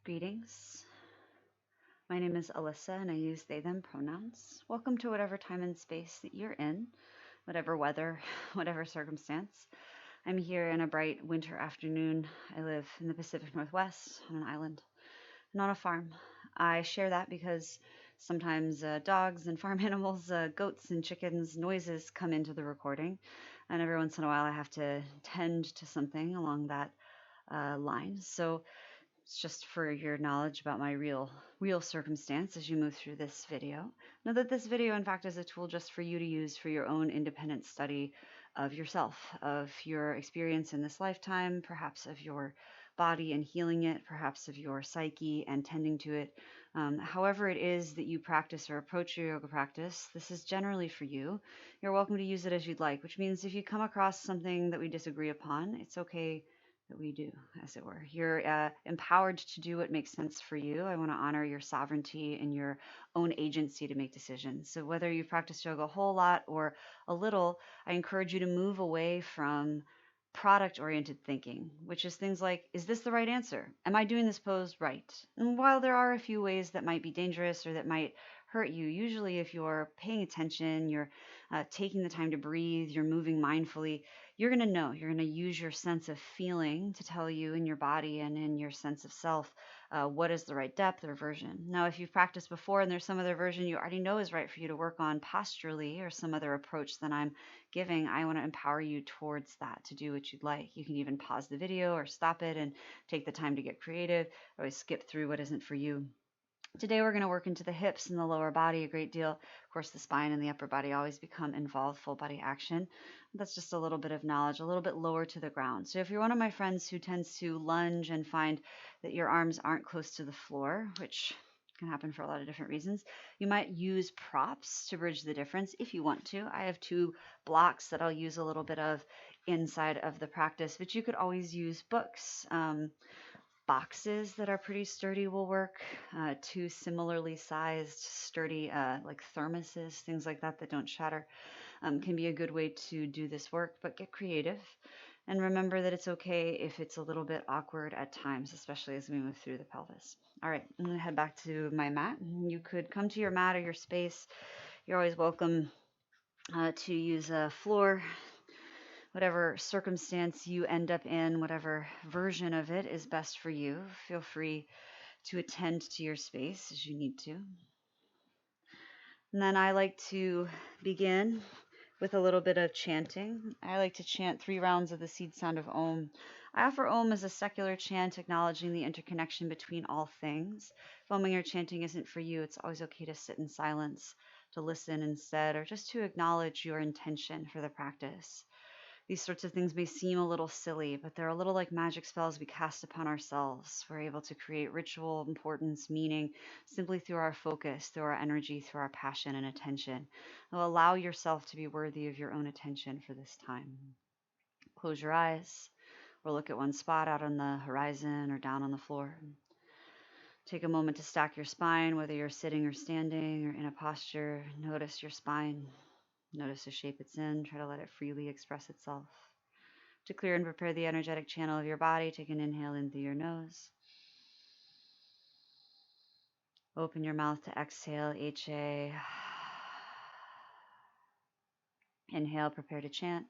Greetings. My name is Alyssa and I use they them pronouns. Welcome to whatever time and space that you're in, whatever weather, whatever circumstance. I'm here in a bright winter afternoon. I live in the Pacific Northwest on an island, not a farm. I share that because sometimes dogs and farm animals, goats and chickens, noises come into the recording, and every once in a while I have to tend to something along that line. So it's just for your knowledge about my real circumstance as you move through this video. Know that this video, in fact, is a tool just for you to use for your own independent study of yourself, of your experience in this lifetime, perhaps of your body and healing it, perhaps of your psyche and tending to it. However it is that you practice or approach your yoga practice, this is generally for you. You're welcome to use it as you'd like, which means if you come across something that we disagree upon, it's okay that we do, as it were. You're empowered to do what makes sense for you. I want to honor your sovereignty and your own agency to make decisions. So, whether you practice yoga a whole lot or a little, I encourage you to move away from product oriented thinking, which is things like, is this the right answer? Am I doing this pose right? And while there are a few ways that might be dangerous or that might hurt you, usually if you're paying attention, you're taking the time to breathe, you're moving mindfully, you're going to know, you're going to use your sense of feeling to tell you in your body and in your sense of self what is the right depth or version. Now, if you've practiced before and there's some other version you already know is right for you to work on posturally or some other approach that I'm giving, I want to empower you towards that to do what you'd like. You can even pause the video or stop it and take the time to get creative, or always skip through what isn't for you. Today we're going to work into the hips and the lower body a great deal. Of course, the spine and the upper body always become involved, full body action. That's just a little bit of knowledge, a little bit lower to the ground. So if you're one of my friends who tends to lunge and find that your arms aren't close to the floor, which can happen for a lot of different reasons, you might use props to bridge the difference if you want to. I have two blocks that I'll use a little bit of inside of the practice, but you could always use books. Boxes that are pretty sturdy will work. Two similarly sized, sturdy, like thermoses, things like that that don't shatter, can be a good way to do this work, but get creative. And remember that it's okay if it's a little bit awkward at times, especially as we move through the pelvis. All right, I'm going to head back to my mat. You could come to your mat or your space. You're always welcome to use a floor, whatever circumstance you end up in, whatever version of it is best for you. Feel free to attend to your space as you need to. And then I like to begin with a little bit of chanting. I like to chant 3 rounds of the seed sound of Om. I offer Om as a secular chant, acknowledging the interconnection between all things. If Oming or chanting isn't for you, it's always okay to sit in silence, to listen instead, or just to acknowledge your intention for the practice. These sorts of things may seem a little silly, but they're a little like magic spells we cast upon ourselves. We're able to create ritual, importance, meaning simply through our focus, through our energy, through our passion and attention. So allow yourself to be worthy of your own attention for this time. Close your eyes or look at one spot out on the horizon or down on the floor. Take a moment to stack your spine, whether you're sitting or standing or in a posture. Notice your spine. Notice the shape it's in. Try to let it freely express itself. To clear and prepare the energetic channel of your body, take an inhale in through your nose. Open your mouth to exhale, HA. Inhale, prepare to chant.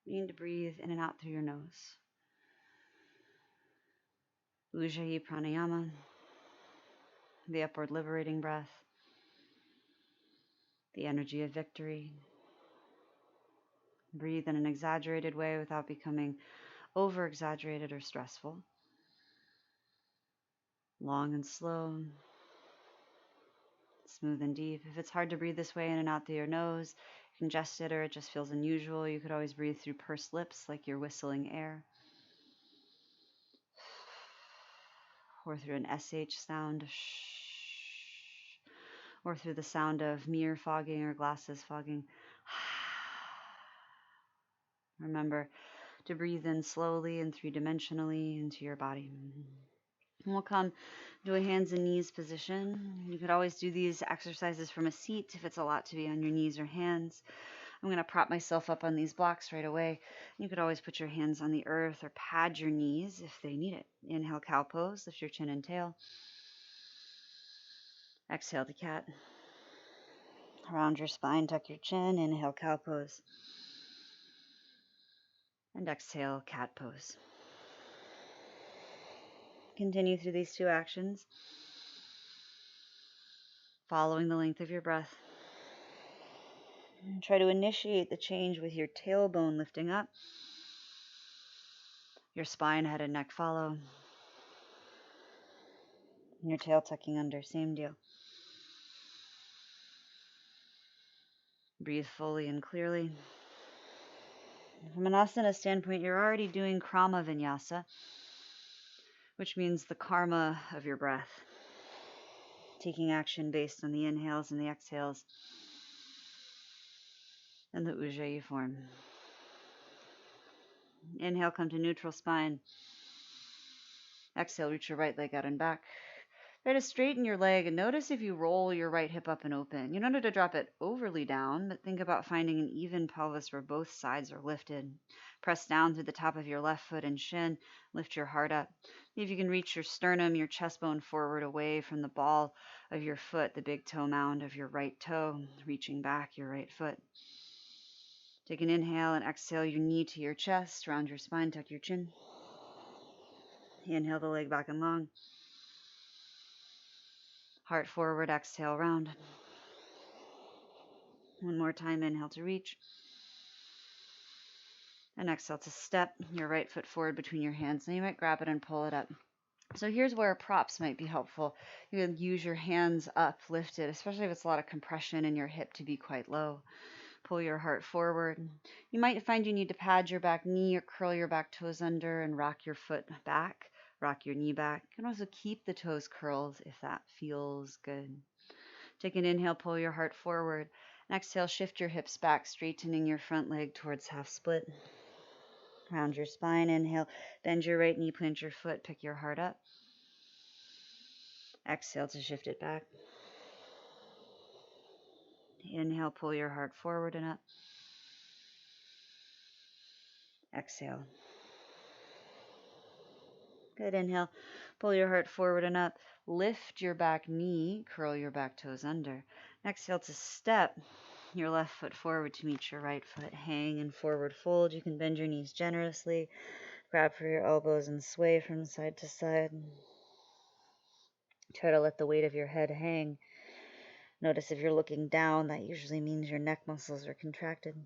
You need to breathe in and out through your nose. Ujjayi pranayama, the upward liberating breath, the energy of victory. Breathe in an exaggerated way without becoming over exaggerated or stressful. Long and slow, smooth and deep. If it's hard to breathe this way in and out through your nose, congested, or it just feels unusual, you could always breathe through pursed lips like you're whistling air, or through an SH sound, or through the sound of mirror fogging or glasses fogging. Remember to breathe in slowly and three-dimensionally into your body. And we'll come to a hands and knees position. You could always do these exercises from a seat if it's a lot to be on your knees or hands. I'm going to prop myself up on these blocks right away. You could always put your hands on the earth or pad your knees if they need it. Inhale, cow pose. Lift your chin and tail. Exhale to cat. Round your spine, tuck your chin. Inhale, cow pose. And exhale, cat pose. Continue through these two actions, following the length of your breath. And try to initiate the change with your tailbone lifting up. Your spine, head, and neck follow. And your tail tucking under, same deal. Breathe fully and clearly. From an asana standpoint, you're already doing krama vinyasa, which means the karma of your breath. Taking action based on the inhales and the exhales and the ujjayi form. Inhale, come to neutral spine. Exhale, reach your right leg out and back. Try to straighten your leg and notice if you roll your right hip up and open. You don't have to drop it overly down, but think about finding an even pelvis where both sides are lifted. Press down through the top of your left foot and shin. Lift your heart up. See if you can reach your sternum, your chest bone forward away from the ball of your foot, the big toe mound of your right toe, reaching back your right foot. Take an inhale and exhale your knee to your chest. Round your spine, tuck your chin. Inhale the leg back and long. Heart forward, exhale, round. One more time, inhale to reach. And exhale to step your right foot forward between your hands. Now you might grab it and pull it up. So here's where props might be helpful. You can use your hands up, lifted, especially if it's a lot of compression in your hip to be quite low. Pull your heart forward. You might find you need to pad your back knee or curl your back toes under and rock your foot back. Rock your knee back. You can also keep the toes curled if that feels good. Take an inhale, pull your heart forward. And exhale, shift your hips back, straightening your front leg towards half split. Round your spine. Inhale, bend your right knee, plant your foot, pick your heart up. Exhale to shift it back. Inhale, pull your heart forward and up. Exhale. Good. Inhale, pull your heart forward and up. Lift your back knee, curl your back toes under. Exhale to step your left foot forward to meet your right foot. Hang and forward fold. You can bend your knees generously. Grab for your elbows and sway from side to side. Try to let the weight of your head hang. Notice if you're looking down, that usually means your neck muscles are contracted.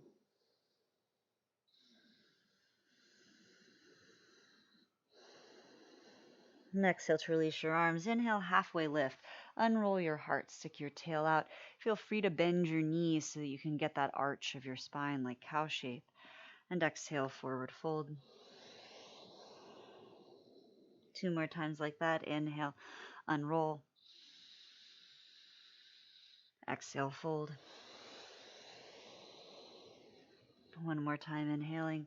And exhale to release your arms. Inhale, halfway lift. Unroll your heart, stick your tail out. Feel free to bend your knees so that you can get that arch of your spine like cow shape. And exhale, forward fold. 2 more times like that. Inhale, unroll. Exhale, fold. 1 more time, inhaling.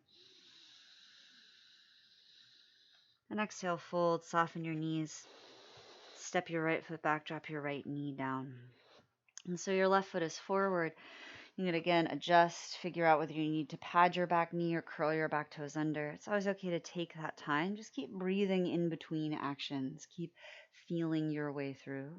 And exhale, fold. Soften your knees. Step your right foot back, drop your right knee down. And so your left foot is forward. You can again adjust, figure out whether you need to pad your back knee or curl your back toes under. It's always okay to take that time. Just keep breathing in between actions. Keep feeling your way through.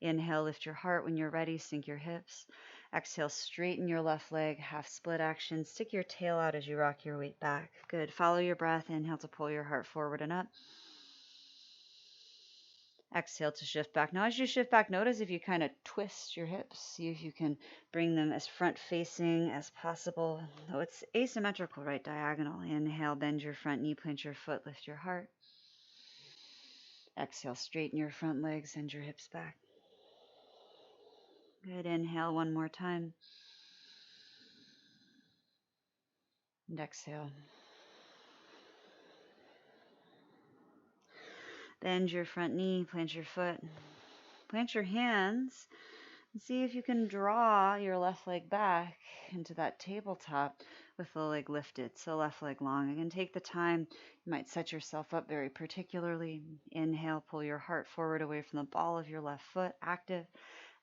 Inhale, lift your heart. When you're ready, sink your hips. Exhale, straighten your left leg, half split action. Stick your tail out as you rock your weight back. Good. Follow your breath. Inhale to pull your heart forward and up. Exhale to shift back. Now, as you shift back, notice if you kind of twist your hips. See if you can bring them as front facing as possible. Though it's asymmetrical, right? Diagonal. Inhale, bend your front knee, plant your foot, lift your heart. Exhale, straighten your front legs, send your hips back. Good. Inhale one more time. And exhale. Bend your front knee, plant your foot, plant your hands, and see if you can draw your left leg back into that tabletop with the leg lifted, so left leg long. Again, take the time. You might set yourself up very particularly. Inhale, pull your heart forward away from the ball of your left foot, active.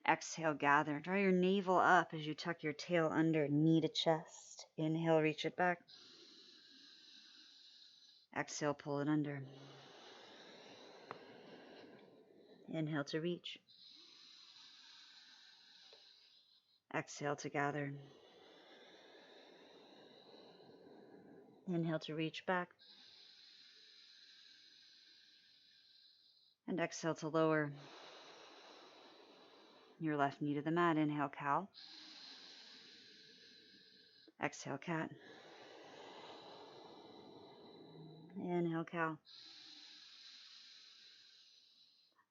Exhale, gather. Draw your navel up as you tuck your tail under, knee to chest. Inhale, reach it back. Exhale, pull it under. Inhale to reach. Exhale to gather. Inhale to reach back. And exhale to lower your left knee to the mat. Inhale, cow. Exhale, cat. Inhale, cow.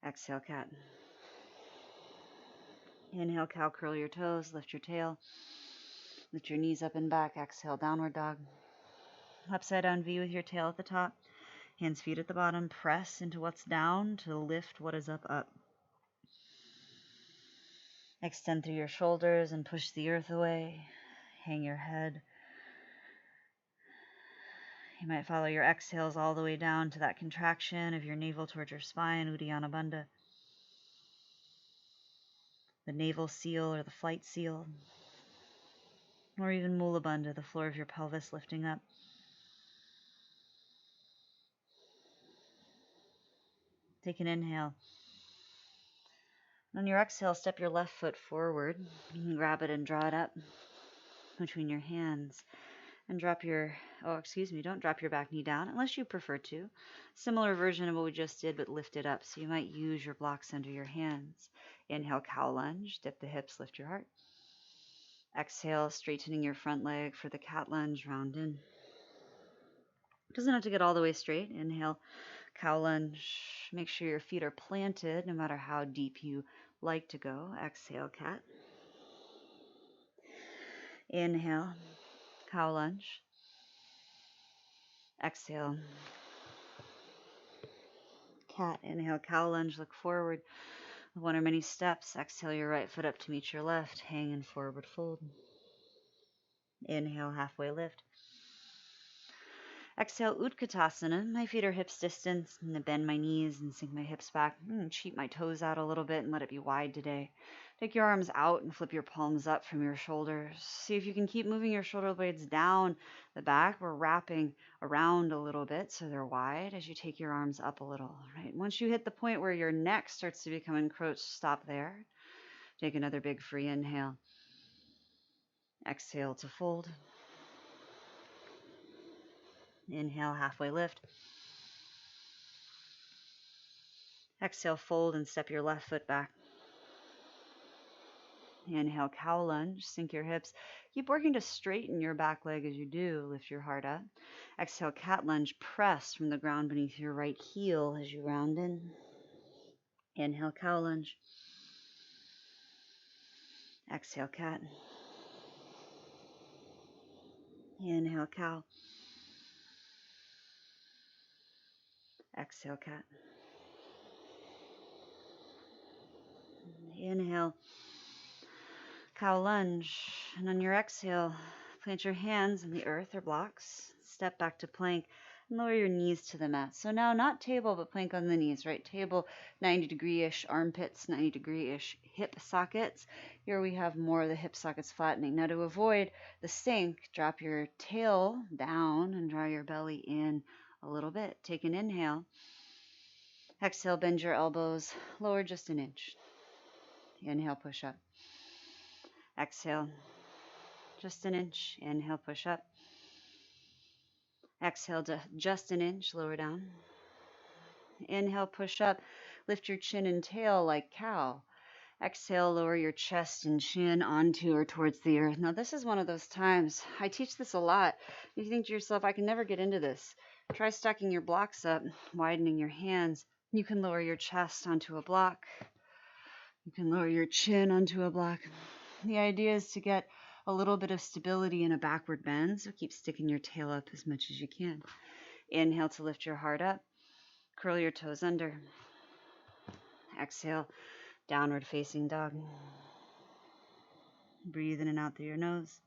Exhale, cat. Inhale, cow, curl your toes, lift your tail. Lift your knees up and back. Exhale, downward dog. Upside down V with your tail at the top. Hands, feet at the bottom. Press into what's down to lift what is up, up. Extend through your shoulders and push the earth away. Hang your head. You might follow your exhales all the way down to that contraction of your navel towards your spine, Uddiyana Bandha. The navel seal or the flight seal. Or even Mula Bandha, the floor of your pelvis lifting up. Take an inhale. On your exhale, step your left foot forward. You can grab it and draw it up between your hands. And don't drop your back knee down unless you prefer to. Similar version of what we just did, but lift it up. So you might use your blocks under your hands. Inhale, cow lunge. Dip the hips, lift your heart. Exhale, straightening your front leg for the cat lunge, round in. Doesn't have to get all the way straight. Inhale, cow lunge. Make sure your feet are planted no matter how deep you like to go. Exhale, cat. Inhale, cow lunge. Exhale, cat. Inhale, cow lunge. Look forward. One or many steps. Exhale your right foot up to meet your left. Hang and forward fold. Inhale, halfway lift. Exhale, Utkatasana. My feet are hips distance. I'm going to bend my knees and sink my hips back. Cheat my toes out a little bit and let it be wide today. Take your arms out and flip your palms up from your shoulders. See if you can keep moving your shoulder blades down the back. We're wrapping around a little bit so they're wide as you take your arms up a little. Right? Once you hit the point where your neck starts to become encroached, stop there. Take another big free inhale. Exhale to fold. Inhale, halfway lift. Exhale, fold and step your left foot back. Inhale, cow lunge, sink your hips. Keep working to straighten your back leg as you do. Lift your heart up. Exhale, cat lunge, press from the ground beneath your right heel as you round in. Inhale, cow lunge. Exhale, cat. Inhale, cow. Exhale, cat. Inhale, cow lunge. And on your exhale, plant your hands in the earth or blocks. Step back to plank and lower your knees to the mat. So now not table, but plank on the knees, right? Table, 90-degree-ish armpits, 90-degree-ish hip sockets. Here we have more of the hip sockets flattening. Now to avoid the sink, drop your tail down and draw your belly in a little bit. Take an inhale. Exhale, bend your elbows, lower just an inch. Inhale, push up. Exhale, just an inch. Inhale, push up. Exhale, just an inch, lower down. Inhale, push up. Lift your chin and tail like cow. Exhale, lower your chest and chin onto or towards the earth. Now, this is one of those times. I teach this a lot. You think to yourself, I can never get into this. Try stacking your blocks up, widening your hands. You can lower your chest onto a block. You can lower your chin onto a block. The idea is to get a little bit of stability in a backward bend, so keep sticking your tail up as much as you can. Inhale to lift your heart up. Curl your toes under. Exhale, downward facing dog. Breathe in and out through your nose.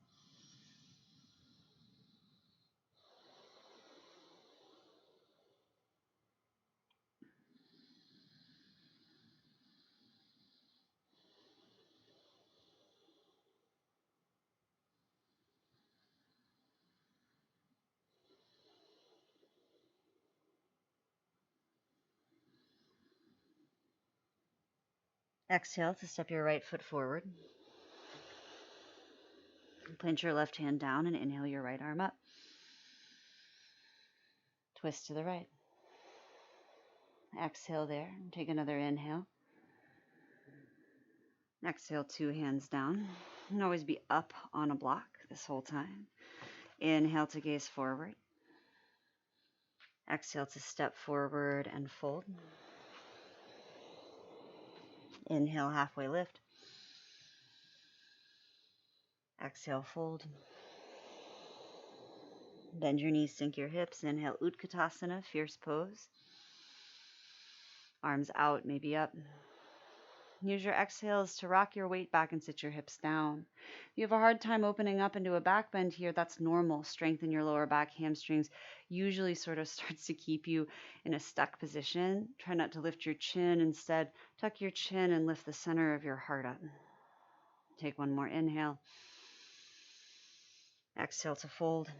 Exhale to step your right foot forward. Plant your left hand down and inhale your right arm up. Twist to the right. Exhale there. Take another inhale. Exhale, two hands down. And always be up on a block this whole time. Inhale to gaze forward. Exhale to step forward and fold. Inhale, halfway lift. Exhale, fold. Bend your knees, sink your hips. Inhale, Utkatasana, fierce pose. Arms out, maybe up. Use your exhales to rock your weight back and sit your hips down. If you have a hard time opening up into a back bend here, that's normal. Strengthen your lower back, hamstrings usually sort of starts to keep you in a stuck position. Try not to lift your chin. Instead, tuck your chin and lift the center of your heart up. Take one more inhale. Exhale to fold.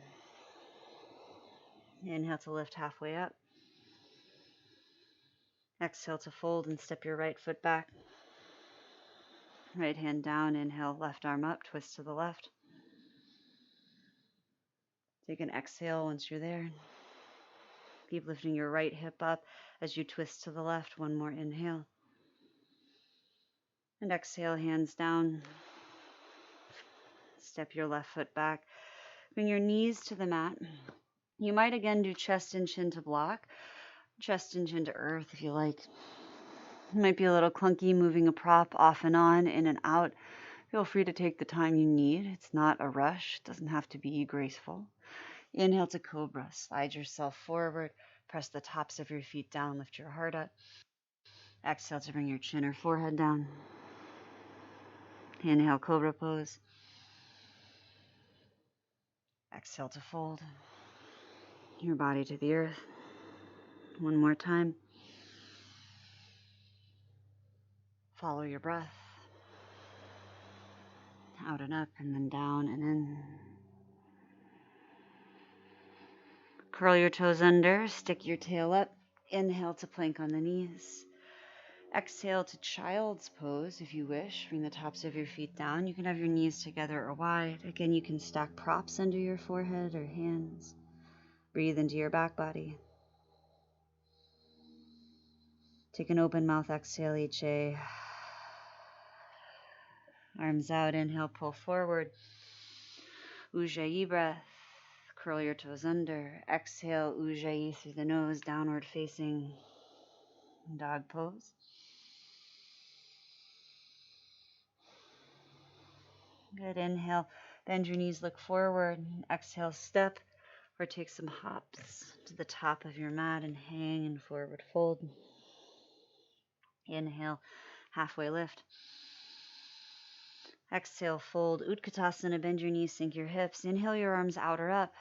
Inhale to lift halfway up. Exhale to fold and step your right foot back. Right hand down, inhale, left arm up, twist to the left. Take an exhale once you're there. Keep lifting your right hip up as you twist to the left. One more inhale. And exhale, hands down. Step your left foot back. Bring your knees to the mat. You might again do chest and chin to block, chest and chin to earth if you like. It might be a little clunky moving a prop off and on, in and out. Feel free to take the time you need. It's not a rush. It doesn't have to be graceful. Inhale to cobra. Slide yourself forward. Press the tops of your feet down. Lift your heart up. Exhale to bring your chin or forehead down. Inhale, cobra pose. Exhale to fold your body to the earth. One more time. Follow your breath. Out and up, and then down and in. Curl your toes under, stick your tail up. Inhale to plank on the knees. Exhale to child's pose if you wish. Bring the tops of your feet down. You can have your knees together or wide. Again, you can stack props under your forehead or hands. Breathe into your back body. Take an open mouth exhale, ujjayi. Arms out, inhale, pull forward. Ujjayi breath. Curl your toes under. Exhale, ujjayi through the nose, downward facing dog pose. Good. Inhale, bend your knees, look forward. Exhale, step or take some hops to the top of your mat and hang and forward fold. Inhale, halfway lift. Exhale, fold. Utkatasana, bend your knees, sink your hips. Inhale, your arms out or up.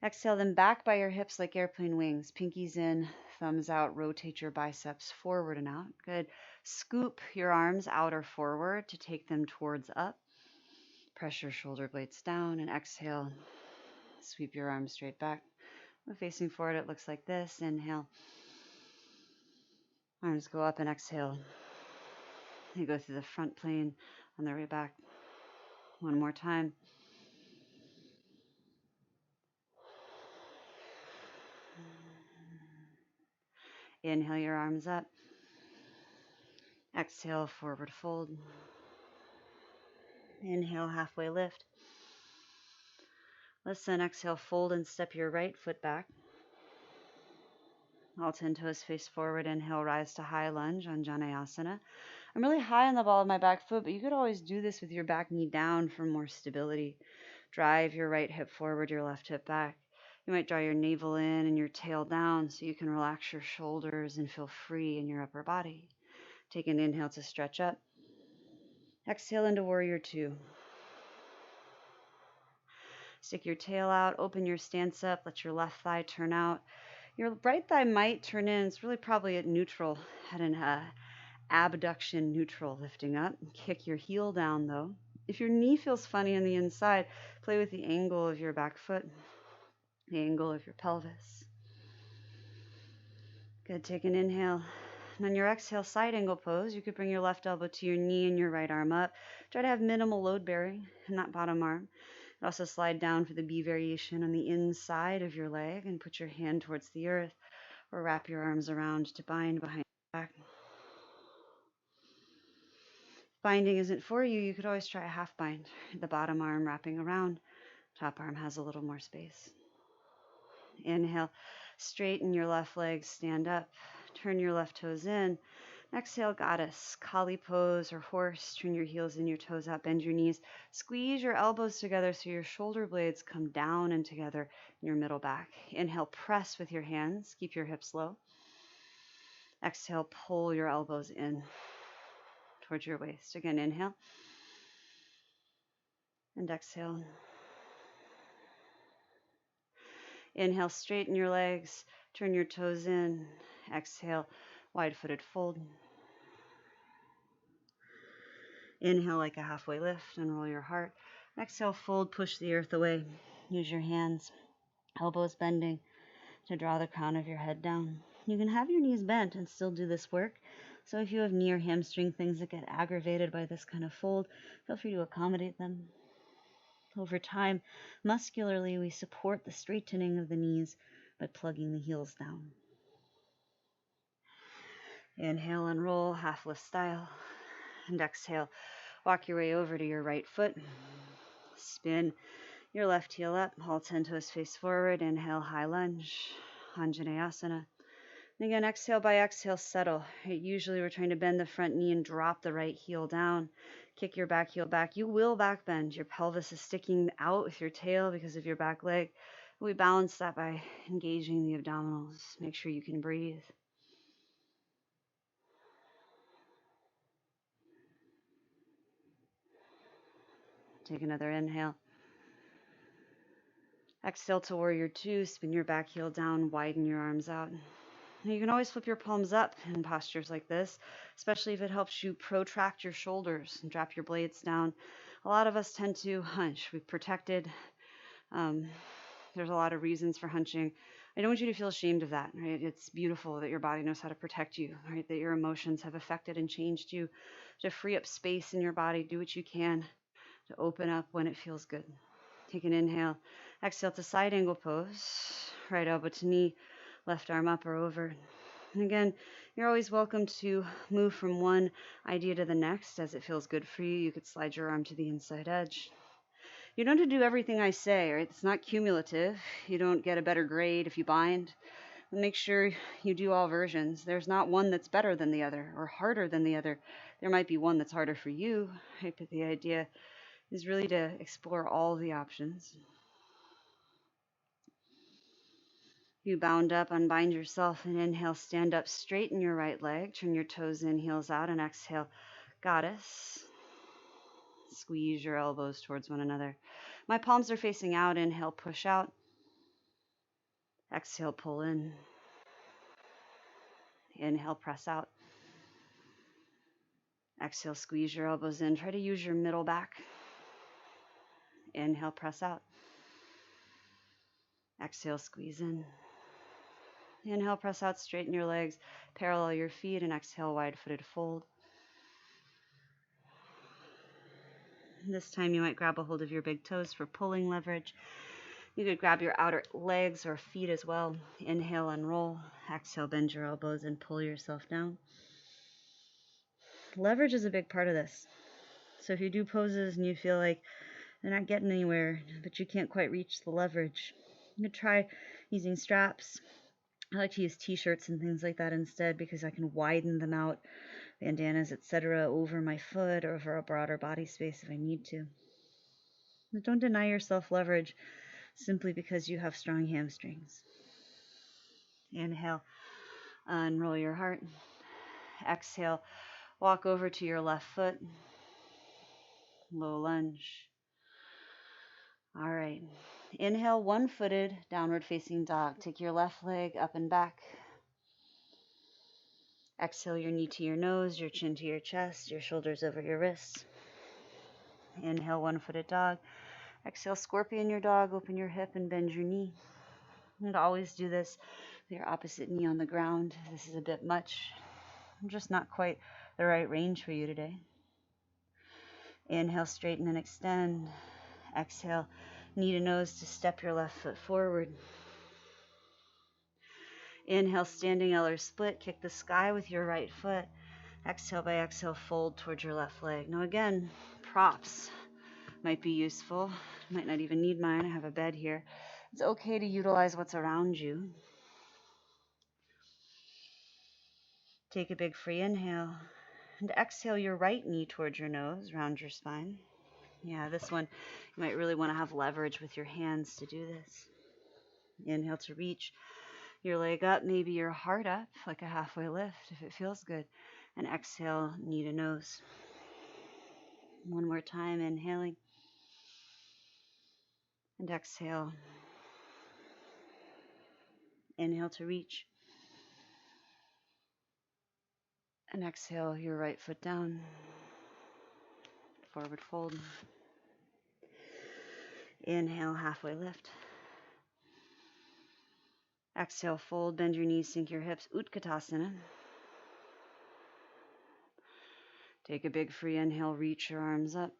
Exhale them back by your hips like airplane wings. Pinkies in, thumbs out. Rotate your biceps forward and out. Good. Scoop your arms out or forward to take them towards up. Press your shoulder blades down and exhale. Sweep your arms straight back. Facing forward, it looks like this. Inhale. Arms go up and exhale. You go through the front plane on the way back. One more time. Inhale your arms up. Exhale, forward fold. Inhale, halfway lift. Listen, exhale, fold and step your right foot back. All 10 toes face forward. Inhale, rise to high lunge on Asana. I'm really high on the ball of my back foot, but you could always do this with your back knee down for more stability. Drive your right hip forward, your left hip back. You might draw your navel in and your tail down so you can relax your shoulders and feel free in your upper body. Take an inhale to stretch up. Exhale into warrior two. Stick your tail out, open your stance up, let your left thigh turn out. Your right thigh might turn in. It's really probably at neutral, at an abduction neutral, lifting up. Kick your heel down though. If your knee feels funny on the inside, play with the angle of your back foot, the angle of your pelvis. Good, take an inhale. And on your exhale, side angle pose, you could bring your left elbow to your knee and your right arm up. Try to have minimal load bearing in that bottom arm. Also slide down for the B variation on the inside of your leg and put your hand towards the earth or wrap your arms around to bind behind your back. Binding isn't for you, you could always try a half bind. The bottom arm wrapping around, top arm has a little more space. Inhale, straighten your left leg, stand up, turn your left toes in. Exhale, goddess, Kali pose or horse. Turn your heels and your toes out, bend your knees. Squeeze your elbows together so your shoulder blades come down and together in your middle back. Inhale, press with your hands. Keep your hips low. Exhale, pull your elbows in towards your waist. Again, inhale. And exhale. Inhale, straighten your legs. Turn your toes in. Exhale, wide-footed fold. Inhale like a halfway lift, unroll your heart. Exhale, fold, push the earth away. Use your hands, elbows bending to draw the crown of your head down. You can have your knees bent and still do this work. So if you have knee or hamstring things that get aggravated by this kind of fold, feel free to accommodate them. Over time, muscularly, we support the straightening of the knees by plugging the heels down. Inhale and roll, half lift style. And exhale, walk your way over to your right foot. Spin your left heel up, all 10 toes face forward. Inhale, high lunge, Asana. And again, exhale by exhale, settle. Right, usually we're trying to bend the front knee and drop the right heel down. Kick your back heel back. You will back bend. Your pelvis is sticking out with your tail because of your back leg. We balance that by engaging the abdominals. Make sure you can breathe. Take another inhale. Exhale to warrior two. Spin your back heel down, widen your arms out. You can always flip your palms up in postures like this, especially if it helps you protract your shoulders and drop your blades down. A lot of us tend to hunch. We've protected. There's a lot of reasons for hunching. I don't want you to feel ashamed of that, right? It's beautiful that your body knows how to protect you, right? That your emotions have affected and changed you. To free up space in your body, do what you can to open up when it feels good. Take an inhale. Exhale to side angle pose. Right elbow to knee, left arm up or over. And again, you're always welcome to move from one idea to the next as it feels good for you. You could slide your arm to the inside edge. You don't have to do everything I say, right? It's not cumulative. You don't get a better grade if you bind. Make sure you do all versions. There's not one that's better than the other or harder than the other. There might be one that's harder for you, right? But the idea is really to explore all the options. You bound up, unbind yourself, and inhale, stand up, straighten your right leg, turn your toes in, heels out, and exhale, goddess. Squeeze your elbows towards one another. My palms are facing out, inhale, push out. Exhale, pull in. Inhale, press out. Exhale, squeeze your elbows in. Try to use your middle back. Inhale, press out. Exhale, squeeze in. Inhale, press out, straighten your legs, parallel your feet, and exhale, wide-footed fold. This time you might grab a hold of your big toes for pulling leverage. You could grab your outer legs or feet as well. Inhale, unroll. Exhale, bend your elbows and pull yourself down. Leverage is a big part of this. So if you do poses and you feel like they're not getting anywhere, but you can't quite reach the leverage, you could try using straps I like to use t-shirts and things like that instead because I can widen them out, bandanas, etc., over my foot or over a broader body space if I need to. But don't deny yourself leverage simply because you have strong hamstrings. Inhale, unroll your heart. Exhale, walk over to your left foot. Low lunge. All right. Inhale, one-footed, downward facing dog. Take your left leg up and back. Exhale, your knee to your nose, your chin to your chest, your shoulders over your wrists. Inhale, one-footed dog. Exhale, scorpion your dog. Open your hip and bend your knee. And always do this with your opposite knee on the ground. This is a bit much. Just not quite the right range for you today. Inhale, straighten and extend. Exhale, knee to nose to step your left foot forward. Inhale, standing L or split. Kick the sky with your right foot. Exhale by exhale, fold towards your left leg. Now again, props might be useful. You might not even need mine. I have a bed here. It's okay to utilize what's around you. Take a big free inhale. And exhale your right knee towards your nose, round your spine. Yeah, this one, you might really want to have leverage with your hands to do this. Inhale to reach your leg up, maybe your heart up, like a halfway lift if it feels good. And exhale, knee to nose. One more time, inhaling. And exhale. Inhale to reach. And exhale your right foot down. Forward fold. Inhale, halfway lift. Exhale, fold, bend your knees, sink your hips. Utkatasana. Take a big free inhale, reach your arms up.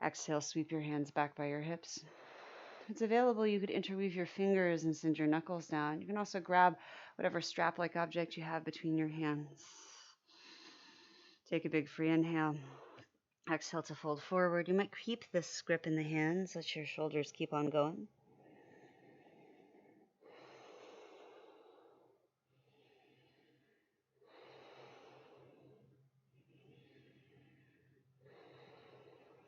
Exhale, sweep your hands back by your hips. If it's available, you could interweave your fingers and send your knuckles down. You can also grab whatever strap-like object you have between your hands. Take a big free inhale. Exhale to fold forward. You might keep this grip in the hands. Let your shoulders keep on going.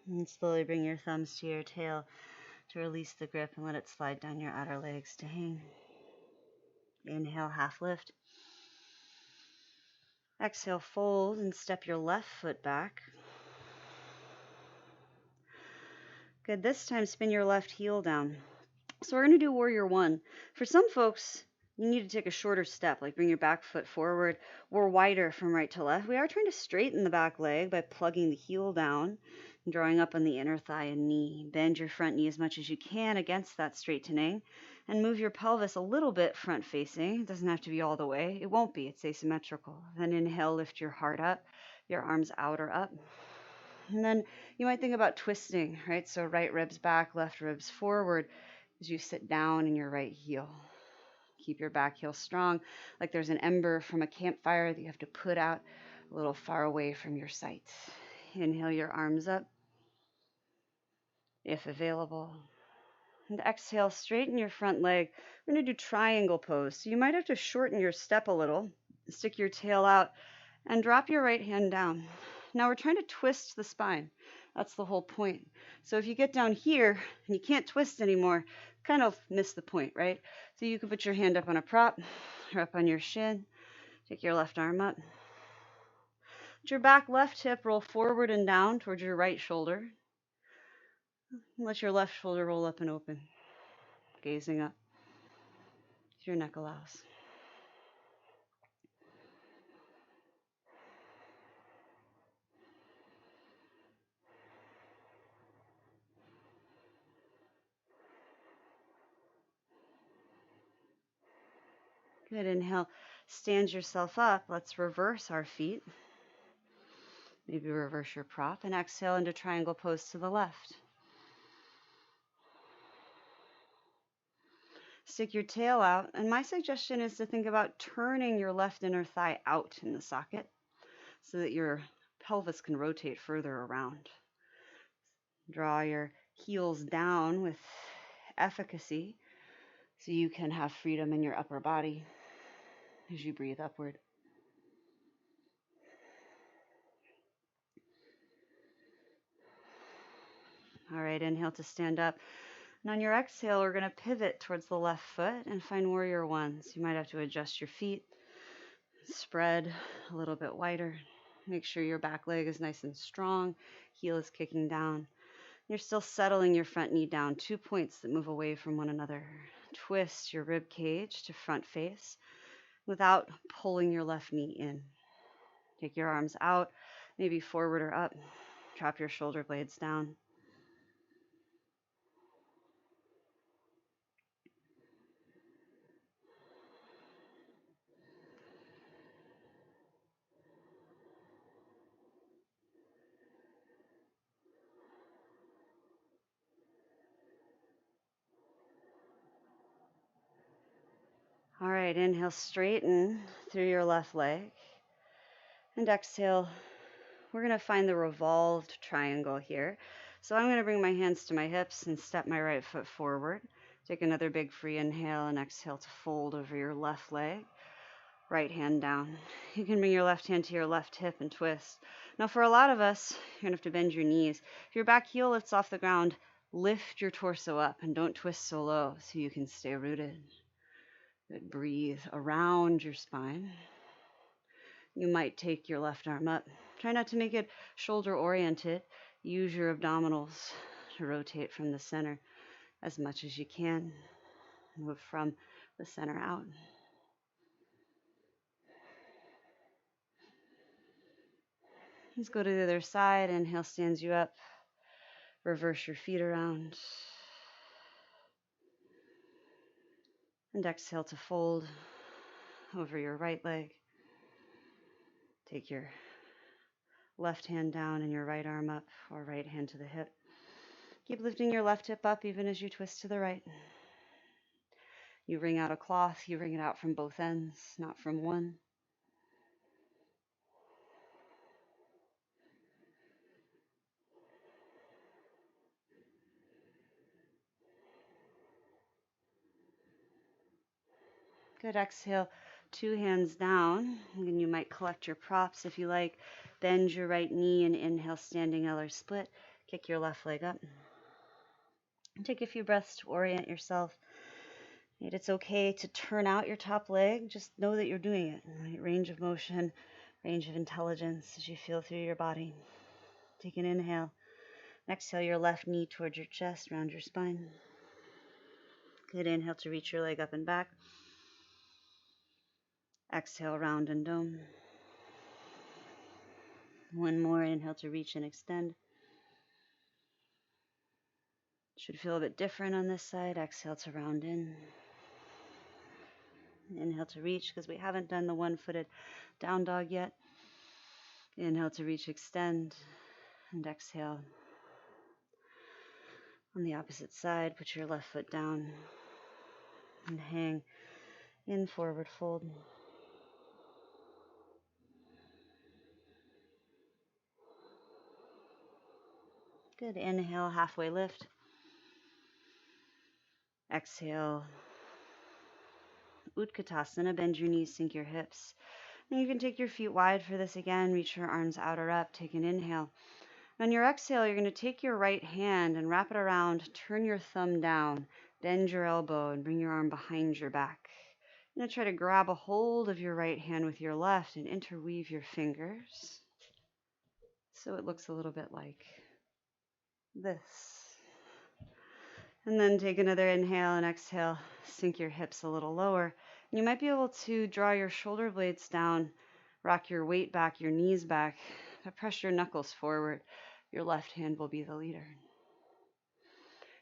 And slowly bring your thumbs to your tail to release the grip and let it slide down your outer legs to hang. Inhale, half lift. Exhale, fold and step your left foot back. Good. This time, spin your left heel down. So we're going to do warrior one. For some folks, you need to take a shorter step, like bring your back foot forward or wider from right to left. We are trying to straighten the back leg by plugging the heel down and drawing up on the inner thigh and knee. Bend your front knee as much as you can against that straightening and move your pelvis a little bit front facing. It doesn't have to be all the way. It won't be. It's asymmetrical. Then inhale, lift your heart up, your arms out or up. And then you might think about twisting, right? So right ribs back, left ribs forward as you sit down in your right heel. Keep your back heel strong, like there's an ember from a campfire that you have to put out a little far away from your sight. Inhale your arms up, if available. And exhale, straighten your front leg. We're going to do triangle pose. So you might have to shorten your step a little, stick your tail out, and drop your right hand down. Now we're trying to twist the spine. That's the whole point. So if you get down here and you can't twist anymore, kind of miss the point, right? So you can put your hand up on a prop or up on your shin. Take your left arm up. Let your back left hip roll forward and down towards your right shoulder. Let your left shoulder roll up and open, gazing up if your neck allows. Good. Inhale, stand yourself up. Let's reverse our feet. Maybe reverse your prop and exhale into triangle pose to the left. Stick your tail out, and my suggestion is to think about turning your left inner thigh out in the socket so that your pelvis can rotate further around. Draw your heels down with efficacy. so you can have freedom in your upper body as you breathe upward. All right, inhale to stand up. And on your exhale, we're going to pivot towards the left foot and find warrior one. So you might have to adjust your feet, spread a little bit wider. Make sure your back leg is nice and strong, heel is kicking down. You're still settling your front knee down, 2 points that move away from one another. Twist your rib cage to front face without pulling your left knee in. Take your arms out, maybe forward or up. Drop your shoulder blades down. All right, inhale, straighten through your left leg. And exhale, we're going to find the revolved triangle here. So I'm going to bring my hands to my hips and step my right foot forward. Take another big free inhale and exhale to fold over your left leg. Right hand down. You can bring your left hand to your left hip and twist. Now for a lot of us, you're going to have to bend your knees. If your back heel lifts off the ground, lift your torso up and don't twist so low so you can stay rooted. Good. Breathe around your spine. You might take your left arm up. Try not to make it shoulder oriented. Use your abdominals to rotate from the center as much as you can. Move from the center out. Let's go to the other side. Inhale stands you up. Reverse your feet around. And exhale to fold over your right leg. Take your left hand down and your right arm up, or right hand to the hip. Keep lifting your left hip up even as you twist to the right. You wring out a cloth, you wring it out from both ends, not from one. Good. Exhale, 2 hands down. And you might collect your props if you like. Bend your right knee and inhale, standing L or split. Kick your left leg up. Take a few breaths to orient yourself. It's okay to turn out your top leg. Just know that you're doing it. Right? Range of motion, range of intelligence as you feel through your body. Take an inhale. Exhale your left knee towards your chest, round your spine. Good. Inhale to reach your leg up and back. Exhale, round and dome. One more. Inhale to reach and extend. Should feel a bit different on this side. Exhale to round in. Inhale to reach, because we haven't done the one-footed down dog yet. Inhale to reach, extend, and exhale. On the opposite side, put your left foot down and hang in forward fold. Good. Inhale, halfway lift. Exhale, Utkatasana. Bend your knees, sink your hips. And you can take your feet wide for this again. Reach your arms out or up. Take an inhale. On your exhale, you're going to take your right hand and wrap it around. Turn your thumb down. Bend your elbow and bring your arm behind your back. You're going to try to grab a hold of your right hand with your left and interweave your fingers so it looks a little bit like this. And then take another inhale and exhale. Sink your hips a little lower. You might be able to draw your shoulder blades down, rock your weight back, your knees back, but press your knuckles forward. Your left hand will be the leader.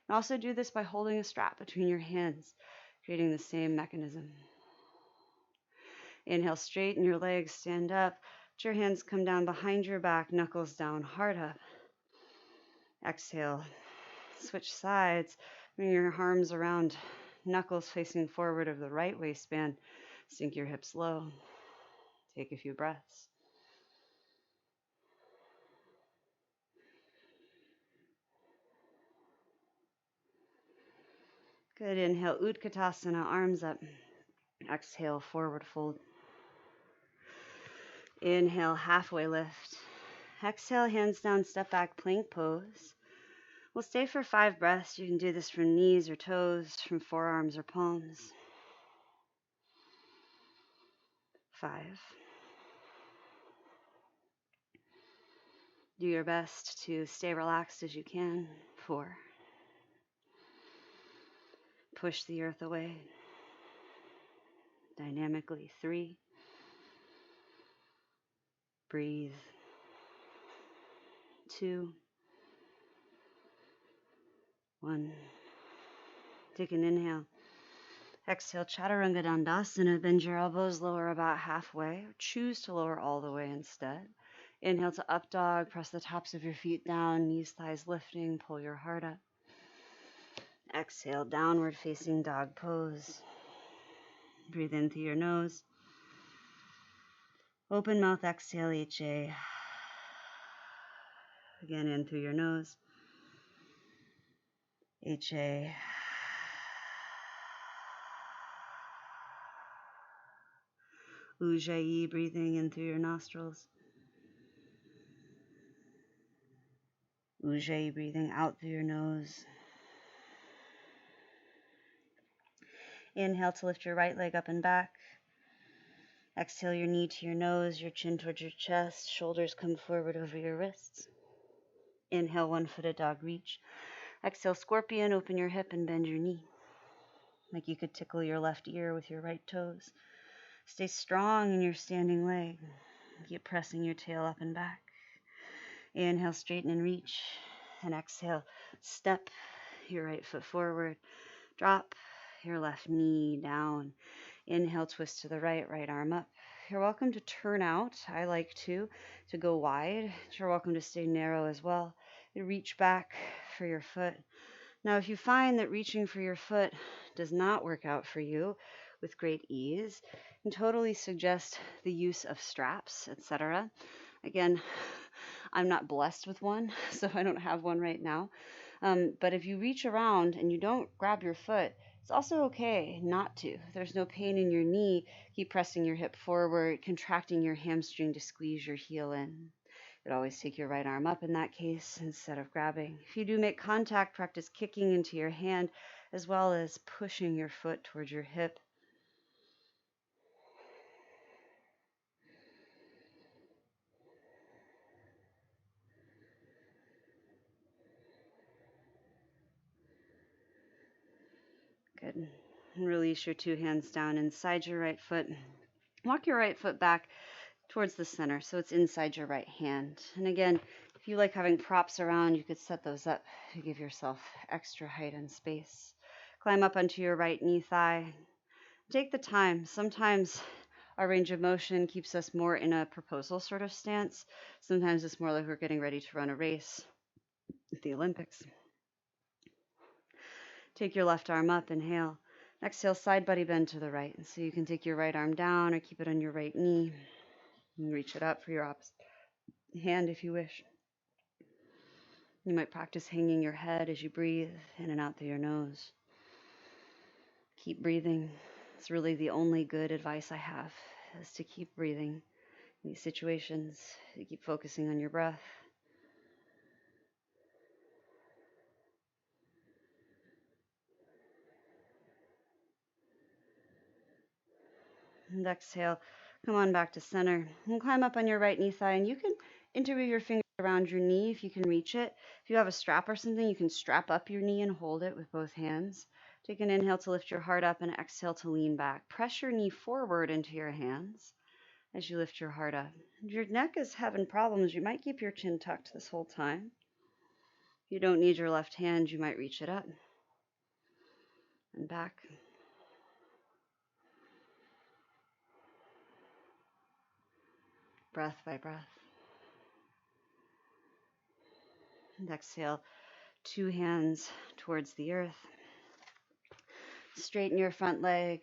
And also do this by holding a strap between your hands, creating the same mechanism. Inhale, straighten your legs, stand up. Let your hands come down behind your back, knuckles down, heart up. Exhale, switch sides. Bring your arms around, knuckles facing forward of the right waistband. Sink your hips low. Take a few breaths. Good. Inhale, Utkatasana, arms up. Exhale, forward fold. Inhale, halfway lift. Exhale, hands down, step back, plank pose. We'll stay for 5 breaths. You can do this from knees or toes, from forearms or palms. 5. Do your best to stay relaxed as you can. 4. Push the earth away. Dynamically. 3. Breathe. 2. 1. Take an inhale. Exhale, Chaturanga Dandasana. Bend your elbows, lower about halfway. Choose to lower all the way instead. Inhale to up dog. Press the tops of your feet down. Knees, thighs lifting. Pull your heart up. Exhale, downward facing dog pose. Breathe in through your nose. Open mouth, exhale, ujjayi. Again, in through your nose. Ujjayi. Ujjayi, breathing in through your nostrils. Ujjayi, breathing out through your nose. Inhale to lift your right leg up and back. Exhale your knee to your nose, your chin towards your chest, shoulders come forward over your wrists. Inhale, one-footed dog reach. Exhale, scorpion, open your hip and bend your knee. Like you could tickle your left ear with your right toes. Stay strong in your standing leg. Keep pressing your tail up and back. Inhale, straighten and reach. And exhale, step your right foot forward. Drop your left knee down. Inhale, twist to the right, right arm up. You're welcome to turn out. I like to go wide. You're welcome to stay narrow as well. You reach back for your foot. Now, if you find that reaching for your foot does not work out for you with great ease, you can totally suggest the use of straps, etc. Again, I'm not blessed with one, so I don't have one right now. But if you reach around and you don't grab your foot, it's also okay not to. If there's no pain in your knee, keep pressing your hip forward, contracting your hamstring to squeeze your heel in. You could always take your right arm up in that case instead of grabbing. If you do make contact, practice kicking into your hand as well as pushing your foot towards your hip. Good. And release your 2 hands down inside your right foot. Walk your right foot back towards the center so it's inside your right hand. And again, if you like having props around, you could set those up to give yourself extra height and space. Climb up onto your right knee thigh. Take the time. Sometimes our range of motion keeps us more in a proposal sort of stance. Sometimes it's more like we're getting ready to run a race at the Olympics. Take your left arm up, inhale. Exhale, side body bend to the right. So you can take your right arm down or keep it on your right knee and reach it up for your opposite hand if you wish. You might practice hanging your head as you breathe in and out through your nose. Keep breathing. It's really the only good advice I have, is to keep breathing in these situations. You keep focusing on your breath. And exhale, come on back to center. And climb up on your right knee thigh, and you can interweave your fingers around your knee if you can reach it. If you have a strap or something, you can strap up your knee and hold it with both hands. Take an inhale to lift your heart up and exhale to lean back. Press your knee forward into your hands as you lift your heart up. If your neck is having problems, you might keep your chin tucked this whole time. If you don't need your left hand, you might reach it up and back. Breath by breath. And exhale, 2 hands towards the earth. Straighten your front leg,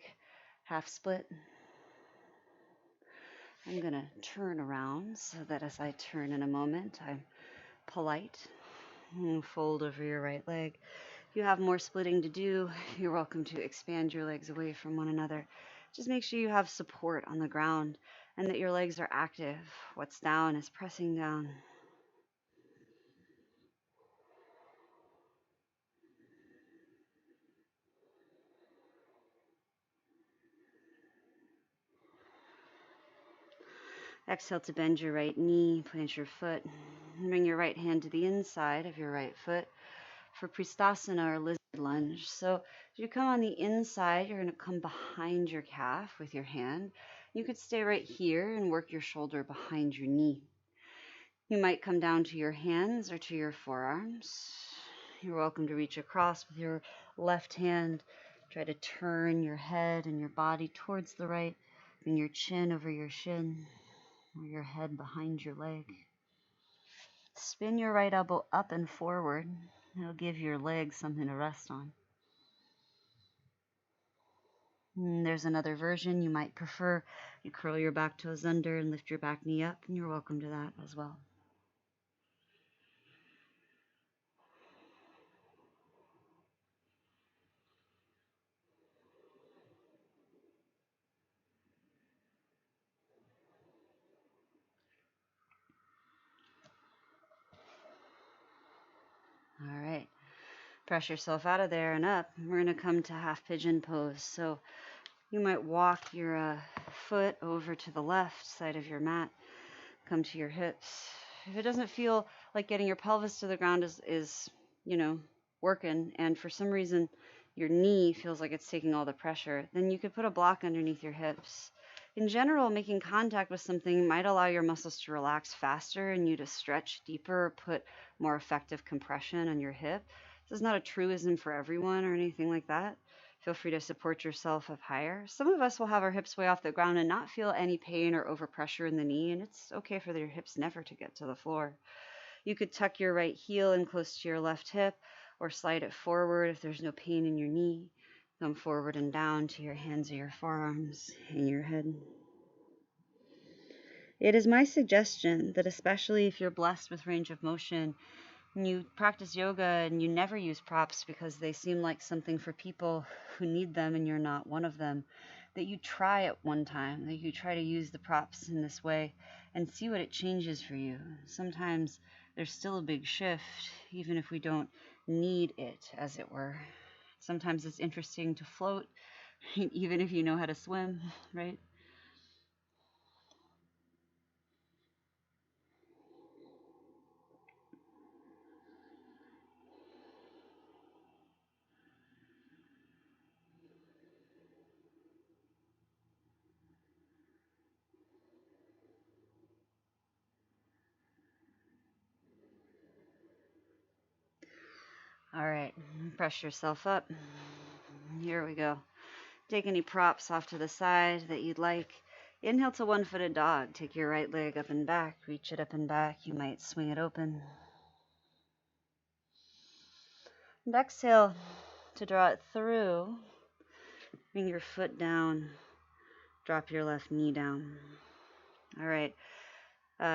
half split. I'm going to turn around so that as I turn in a moment, I'm polite. And fold over your right leg. If you have more splitting to do, you're welcome to expand your legs away from one another. Just make sure you have support on the ground and that your legs are active. What's down is pressing down. Exhale to bend your right knee, plant your foot, and bring your right hand to the inside of your right foot for Pristasana or lizard lunge. So as you come on the inside, you're going to come behind your calf with your hand. You could stay right here and work your shoulder behind your knee. You might come down to your hands or to your forearms. You're welcome to reach across with your left hand. Try to turn your head and your body towards the right. Bring your chin over your shin or your head behind your leg. Spin your right elbow up and forward. It'll give your legs something to rest on. And there's another version you might prefer. You curl your back toes under and lift your back knee up, and you're welcome to that as well. All right. Press yourself out of there and up. We're going to come to half pigeon pose. So you might walk your foot over to the left side of your mat. Come to your hips. If it doesn't feel like getting your pelvis to the ground is working, and for some reason your knee feels like it's taking all the pressure, then you could put a block underneath your hips. In general, making contact with something might allow your muscles to relax faster and you to stretch deeper or put more effective compression on your hip. This is not a truism for everyone or anything like that. Feel free to support yourself up higher. Some of us will have our hips way off the ground and not feel any pain or overpressure in the knee, and it's okay for your hips never to get to the floor. You could tuck your right heel in close to your left hip or slide it forward if there's no pain in your knee. Come forward and down to your hands or your forearms and your head. It is my suggestion that especially if you're blessed with range of motion, and you practice yoga and you never use props because they seem like something for people who need them and you're not one of them, that you try it one time, that you try to use the props in this way and see what it changes for you. Sometimes there's still a big shift, even if we don't need it, as it were. Sometimes it's interesting to float, even if you know how to swim, right? All right, press yourself up. Here we go. Take any props off to the side that you'd like. Inhale to one-footed dog. Take your right leg up and back. Reach it up and back. You might swing it open. And exhale to draw it through. Bring your foot down. Drop your left knee down. All right.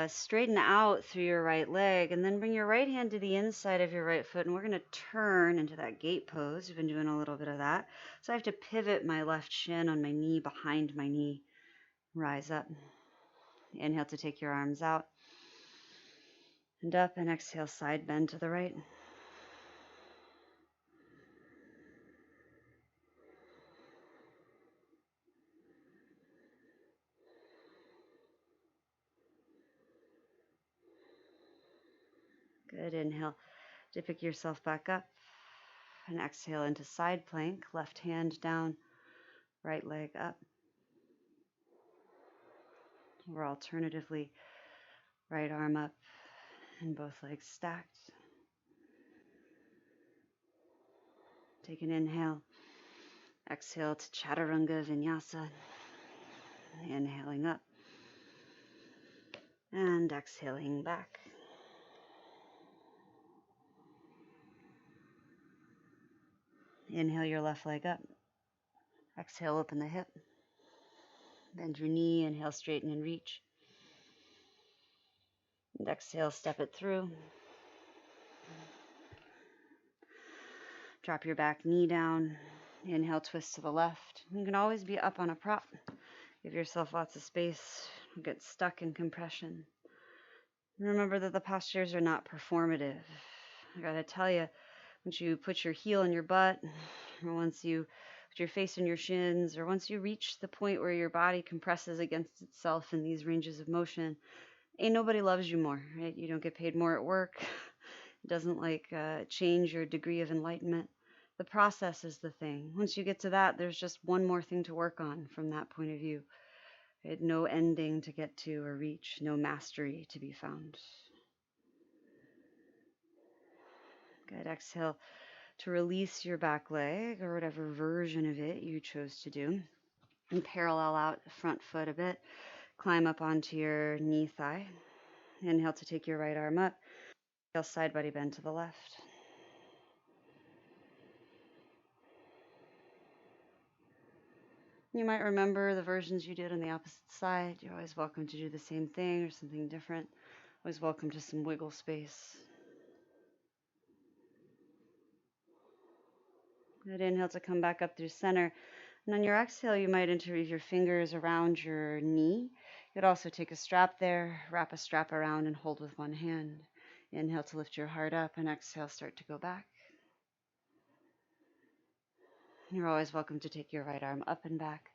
Straighten out through your right leg and then bring your right hand to the inside of your right foot, and we're going to turn into that gate pose. We've been doing a little bit of that. So I have to pivot my left shin on my knee behind my knee. Rise up. Inhale to take your arms out and up, and exhale, side bend to the right. Good. Inhale to pick yourself back up, and exhale into side plank. Left hand down, right leg up. Or alternatively, right arm up and both legs stacked. Take an inhale. Exhale to Chaturanga Vinyasa. Inhaling up and exhaling back. Inhale your left leg up. Exhale, open the hip. Bend your knee. Inhale, straighten and reach. And exhale, step it through. Drop your back knee down. Inhale, twist to the left. You can always be up on a prop. Give yourself lots of space. Get stuck in compression. Remember that the postures are not performative. I gotta tell you, once you put your heel in your butt, or once you put your face in your shins, or once you reach the point where your body compresses against itself in these ranges of motion, ain't nobody loves you more, right? You don't get paid more at work. It doesn't change your degree of enlightenment. The process is the thing. Once you get to that, there's just one more thing to work on from that point of view. Right? No ending to get to or reach, no mastery to be found. Good. Exhale to release your back leg or whatever version of it you chose to do. And parallel out front foot a bit. Climb up onto your knee thigh. Inhale to take your right arm up. Exhale, side body bend to the left. You might remember the versions you did on the opposite side. You're always welcome to do the same thing or something different. Always welcome to some wiggle space. Good. Inhale to come back up through center. And on your exhale, you might interweave your fingers around your knee. You could also take a strap there, wrap a strap around, and hold with one hand. Inhale to lift your heart up, and exhale, start to go back. You're always welcome to take your right arm up and back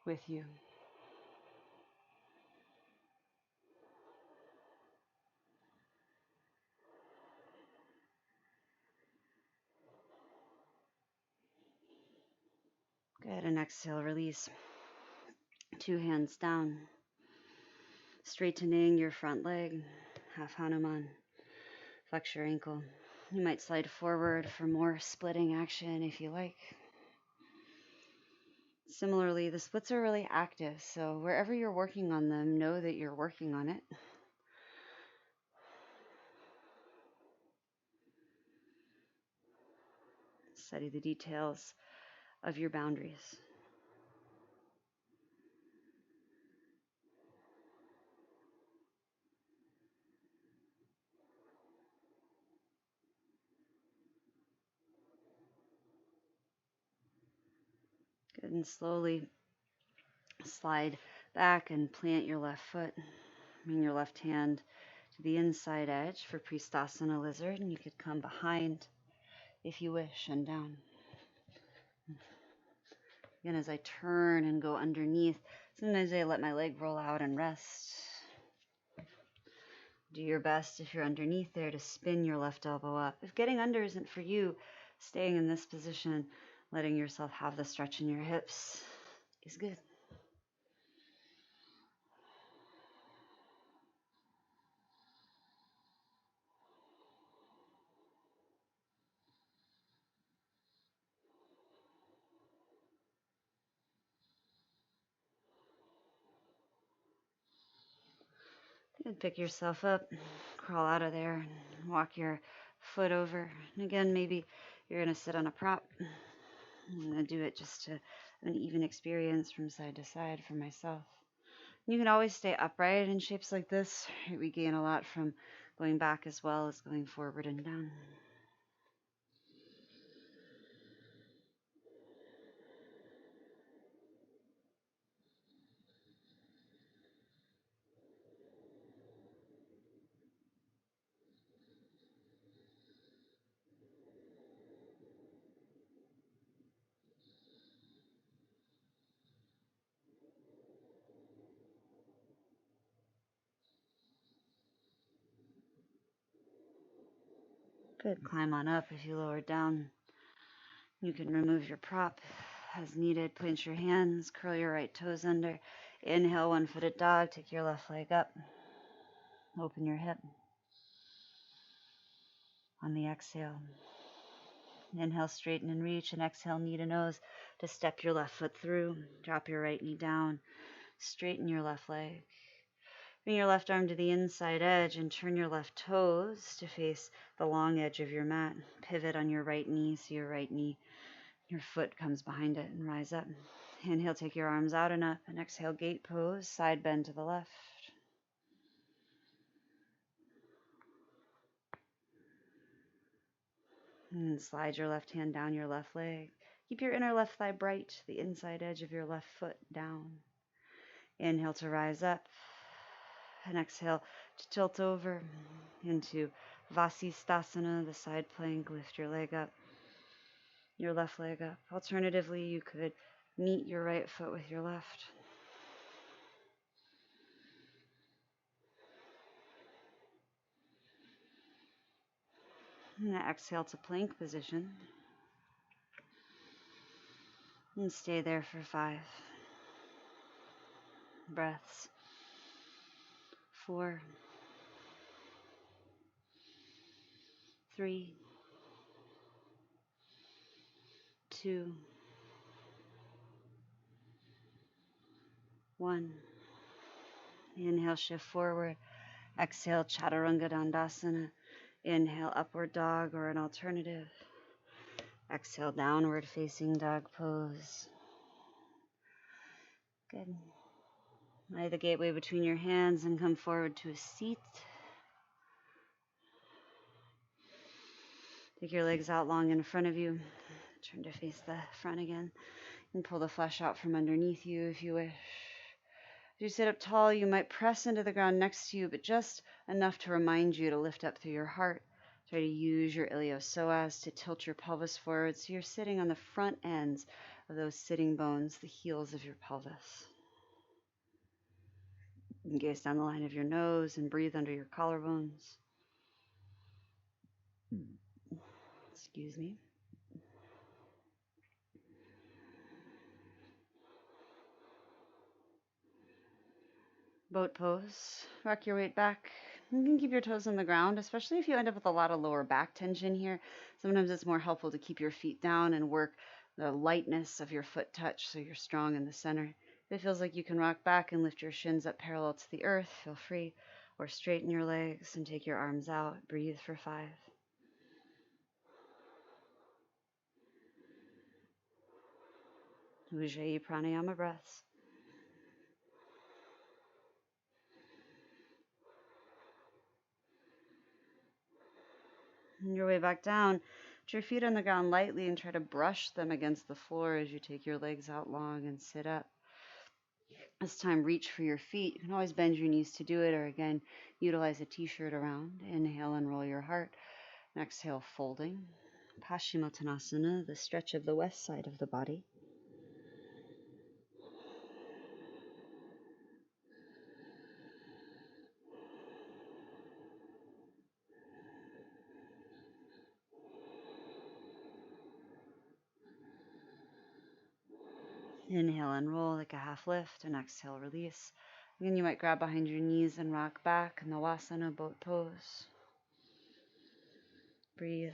with you. Good. And exhale, release. Two hands down. Straightening your front leg, half Hanuman. Flex your ankle. You might slide forward for more splitting action if you like. Similarly, the splits are really active, so wherever you're working on them, know that you're working on it. Study the details of your boundaries. Good, and slowly slide back and plant your left foot. Bring your left hand to the inside edge for Pristasana Lizard, and you could come behind if you wish and down. Again, as I turn and go underneath, sometimes I let my leg roll out and rest. Do your best if you're underneath there to spin your left elbow up. If getting under isn't for you, staying in this position, letting yourself have the stretch in your hips is good. Good. Pick yourself up, crawl out of there, and walk your foot over. And again, maybe you're going to sit on a prop. I'm going to do it just to an even experience from side to side for myself. You can always stay upright in shapes like this. We gain a lot from going back as well as going forward and down. Good. Climb on up if you lower down. You can remove your prop as needed. Plant your hands, curl your right toes under. Inhale, one-footed dog. Take your left leg up. Open your hip. On the exhale, inhale, straighten and reach, and exhale, knee to nose to step your left foot through. Drop your right knee down. Straighten your left leg. Bring your left arm to the inside edge and turn your left toes to face the long edge of your mat. Pivot on your right knee so your right knee, your foot comes behind it, and rise up. Inhale, take your arms out and up, and exhale, gate pose, side bend to the left. And slide your left hand down your left leg. Keep your inner left thigh bright, the inside edge of your left foot down. Inhale to rise up. And exhale to tilt over into Vasisthasana, the side plank. Lift your leg up, your left leg up. Alternatively, you could meet your right foot with your left. And exhale to plank position. And stay there for 5 breaths. 4, 3, 2, 1. Inhale, shift forward. Exhale, Chaturanga Dandasana. Inhale, upward dog or an alternative. Exhale, downward facing dog pose. Good. Lay the gateway between your hands and come forward to a seat. Take your legs out long in front of you. Turn to face the front again. And pull the flesh out from underneath you if you wish. As you sit up tall, you might press into the ground next to you, but just enough to remind you to lift up through your heart. Try to use your iliopsoas to tilt your pelvis forward so you're sitting on the front ends of those sitting bones, the heels of your pelvis. And gaze down the line of your nose and breathe under your collarbones. Excuse me. Boat pose. Rock your weight back. You can keep your toes on the ground, especially if you end up with a lot of lower back tension here. Sometimes it's more helpful to keep your feet down and work the lightness of your foot touch so you're strong in the center. If it feels like you can rock back and lift your shins up parallel to the earth, feel free. Or straighten your legs and take your arms out. Breathe for 5. Ujjayi pranayama breaths. And your way back down, put your feet on the ground lightly and try to brush them against the floor as you take your legs out long and sit up. This time, reach for your feet. You can always bend your knees to do it, or again, utilize a t-shirt around. Inhale and roll your heart. And exhale, folding. Paschimottanasana, the stretch of the west side of the body. Inhale and roll like a half lift, and exhale, release. Again, you might grab behind your knees and rock back in the Wasana boat pose. Breathe.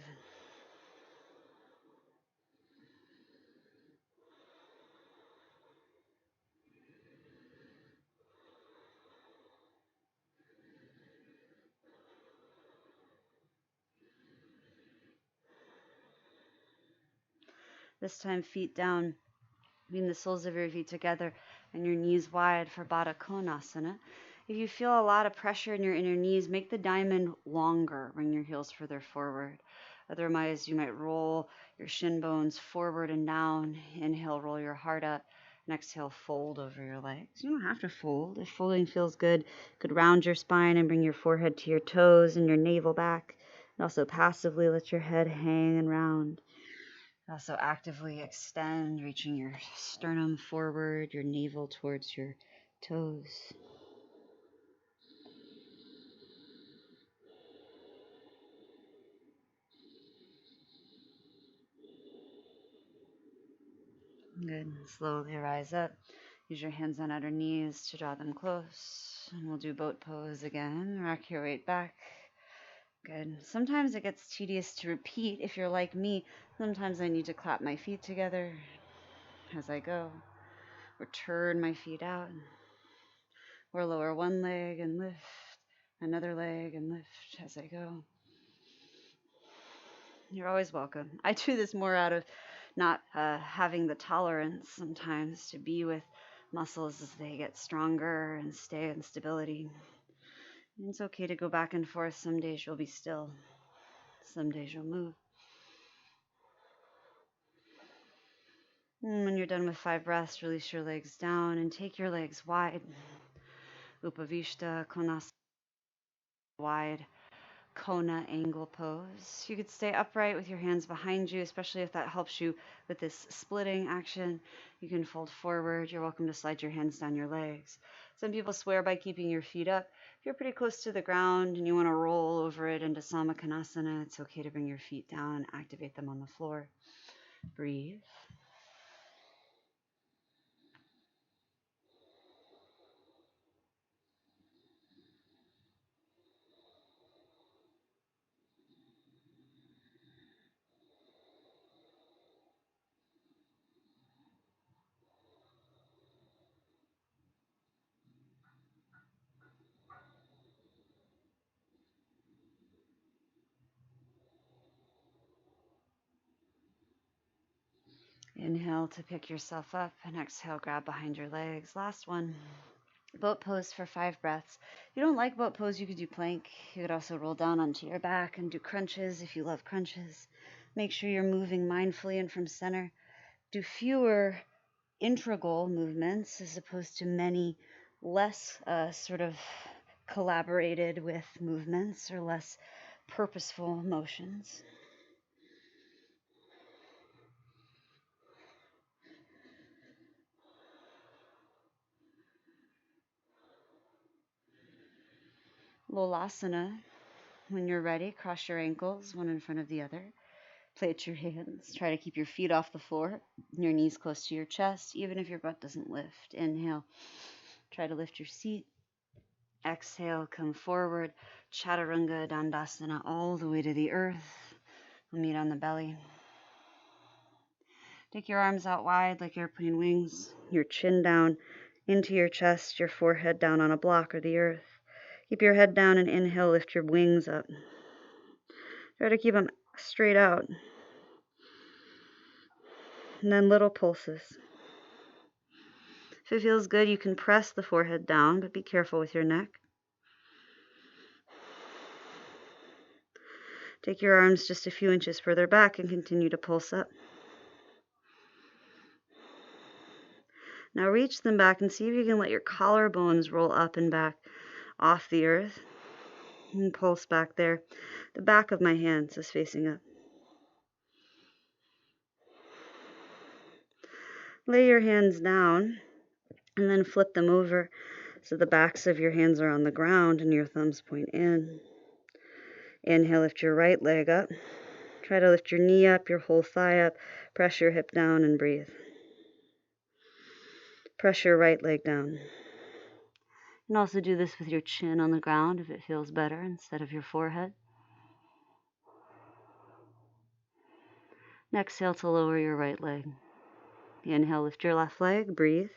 This time, feet down, between the soles of your feet together and your knees wide for Baddha Konasana. If you feel a lot of pressure in your inner knees, make the diamond longer. Bring your heels further forward. Otherwise, you might roll your shin bones forward and down. Inhale, roll your heart up. And exhale, fold over your legs. You don't have to fold. If folding feels good, you could round your spine and bring your forehead to your toes and your navel back. And also passively let your head hang and round. Also actively extend, reaching your sternum forward, your navel towards your toes. Good. Slowly rise up. Use your hands on outer knees to draw them close. And we'll do boat pose again. Rock your weight back. Good. Sometimes it gets tedious to repeat. If you're like me, sometimes I need to clap my feet together as I go, or turn my feet out, or lower one leg and lift, another leg and lift as I go. You're always welcome. I do this more out of not having the tolerance sometimes to be with muscles as they get stronger and stay in stability. And it's okay to go back and forth. Some days you'll be still. Some days you'll move. And when you're done with 5 breaths, release your legs down and take your legs wide. Upavishta Konasana, wide Kona angle pose. You could stay upright with your hands behind you, especially if that helps you with this splitting action. You can fold forward. You're welcome to slide your hands down your legs. Some people swear by keeping your feet up. If you're pretty close to the ground and you want to roll over it into Konasana, it's okay to bring your feet down, activate them on the floor. Breathe. Inhale to pick yourself up and exhale, grab behind your legs. Last one. Boat pose for 5 breaths. If you don't like boat pose, you could do plank. You could also roll down onto your back and do crunches if you love crunches. Make sure you're moving mindfully and from center. Do fewer integral movements as opposed to many less sort of collaborated with movements or less purposeful motions. Lolasana. When you're ready, cross your ankles, one in front of the other. Plate your hands. Try to keep your feet off the floor, your knees close to your chest, even if your butt doesn't lift. Inhale. Try to lift your seat. Exhale, come forward. Chaturanga Dandasana all the way to the earth. We'll meet on the belly. Take your arms out wide like airplane wings. Your chin down into your chest, your forehead down on a block or the earth. Keep your head down and inhale, lift your wings up. Try to keep them straight out. And then little pulses. If it feels good, you can press the forehead down, but be careful with your neck. Take your arms just a few inches further back and continue to pulse up. Now reach them back and see if you can let your collarbones roll up and back off the earth. And pulse back there. The back of my hands is facing up. Lay your hands down and then flip them over so the backs of your hands are on the ground and your thumbs point in. Inhale, lift your right leg up. Try to lift your knee up, your whole thigh up. Press your hip down and breathe. Press your right leg down. You can also do this with your chin on the ground if it feels better instead of your forehead. And exhale to lower your right leg. Inhale, lift your left leg, breathe.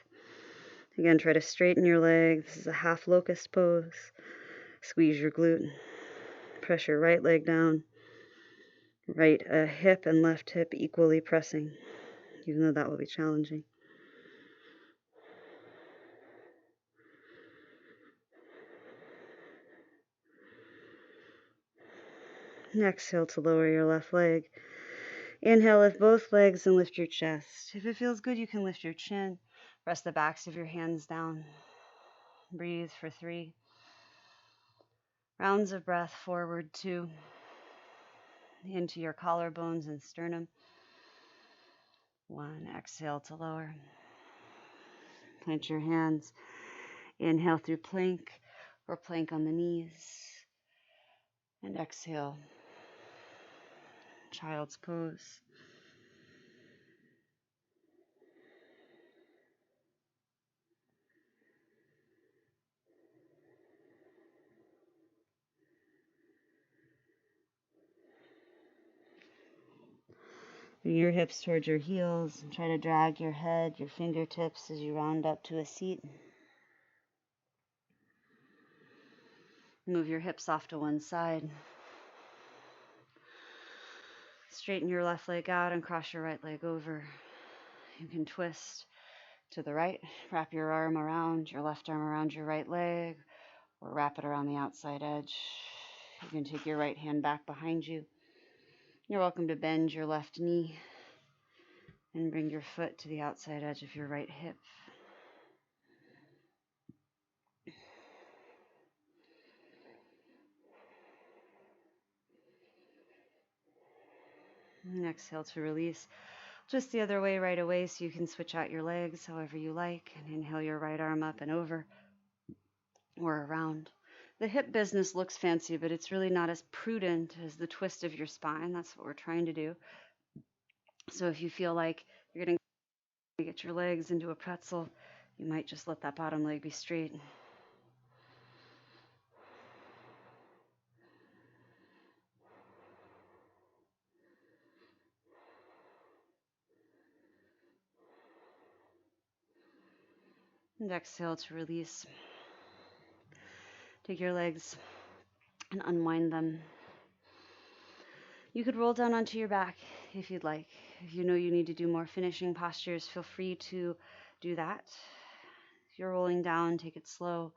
Again, try to straighten your leg. This is a half locust pose. Squeeze your glute. Press your right leg down. Right hip and left hip equally pressing, even though that will be challenging. And exhale to lower your left leg. Inhale, lift both legs and lift your chest. If it feels good, you can lift your chin. Press the backs of your hands down. Breathe for 3. Rounds of breath forward 2. Into your collarbones and sternum. 1. Exhale to lower. Plant your hands. Inhale through plank or plank on the knees. And exhale. Child's pose. Bring your hips towards your heels and try to drag your head, your fingertips as you round up to a seat. Move your hips off to one side. Straighten your left leg out and cross your right leg over. You can twist to the right, wrap your arm around, your left arm around your right leg, or wrap it around the outside edge. You can take your right hand back behind you. You're welcome to bend your left knee. And bring your foot to the outside edge of your right hip. And exhale to release. Just the other way right away, so you can switch out your legs however you like. And inhale your right arm up and over or around. The hip business looks fancy, but it's really not as prudent as the twist of your spine. That's what we're trying to do. So if you feel like you're going to get your legs into a pretzel, you might just let that bottom leg be straight. And exhale to release. Take your legs and unwind them. You could roll down onto your back if you'd like. If you know you need to do more finishing postures, feel free to do that. If you're rolling down, take it slow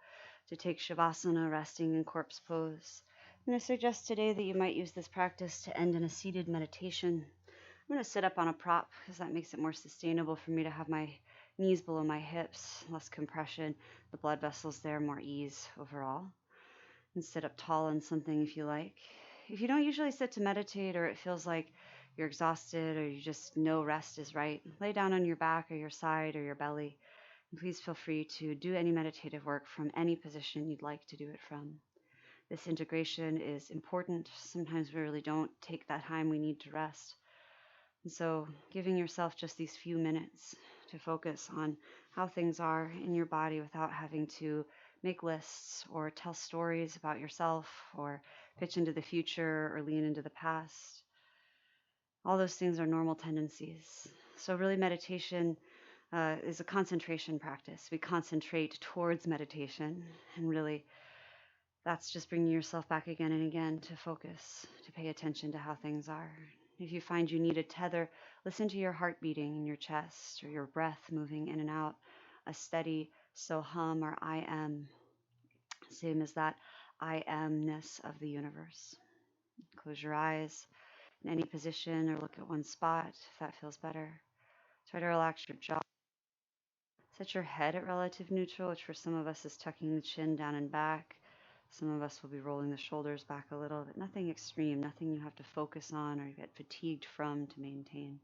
to take Shavasana, resting in corpse pose. I'm going to suggest today that you might use this practice to end in a seated meditation. I'm going to sit up on a prop because that makes it more sustainable for me to have my knees below my hips, less compression, the blood vessels there, more ease overall. And sit up tall on something if you like. If you don't usually sit to meditate, or it feels like you're exhausted, or you just know rest is right, lay down on your back or your side or your belly. And please feel free to do any meditative work from any position you'd like to do it from. This integration is important. Sometimes we really don't take that time we need to rest. And so giving yourself just these few minutes to focus on how things are in your body without having to make lists or tell stories about yourself or pitch into the future or lean into the past. All those things are normal tendencies. So really meditation is a concentration practice. We concentrate towards meditation, and really that's just bringing yourself back again and again to focus, to pay attention to how things are. If you find you need a tether, listen to your heart beating in your chest or your breath moving in and out, a steady so-hum or I am, same as that I amness of the universe. Close your eyes in any position or look at one spot if that feels better. Try to relax your jaw. Set your head at relative neutral, which for some of us is tucking the chin down and back. Some of us will be rolling the shoulders back a little, but nothing extreme, nothing you have to focus on or get fatigued from to maintain.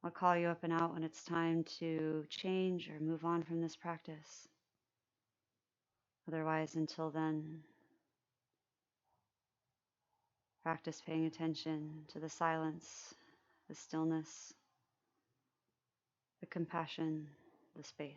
I'll call you up and out when it's time to change or move on from this practice. Otherwise, until then, practice paying attention to the silence, the stillness, the compassion, the space.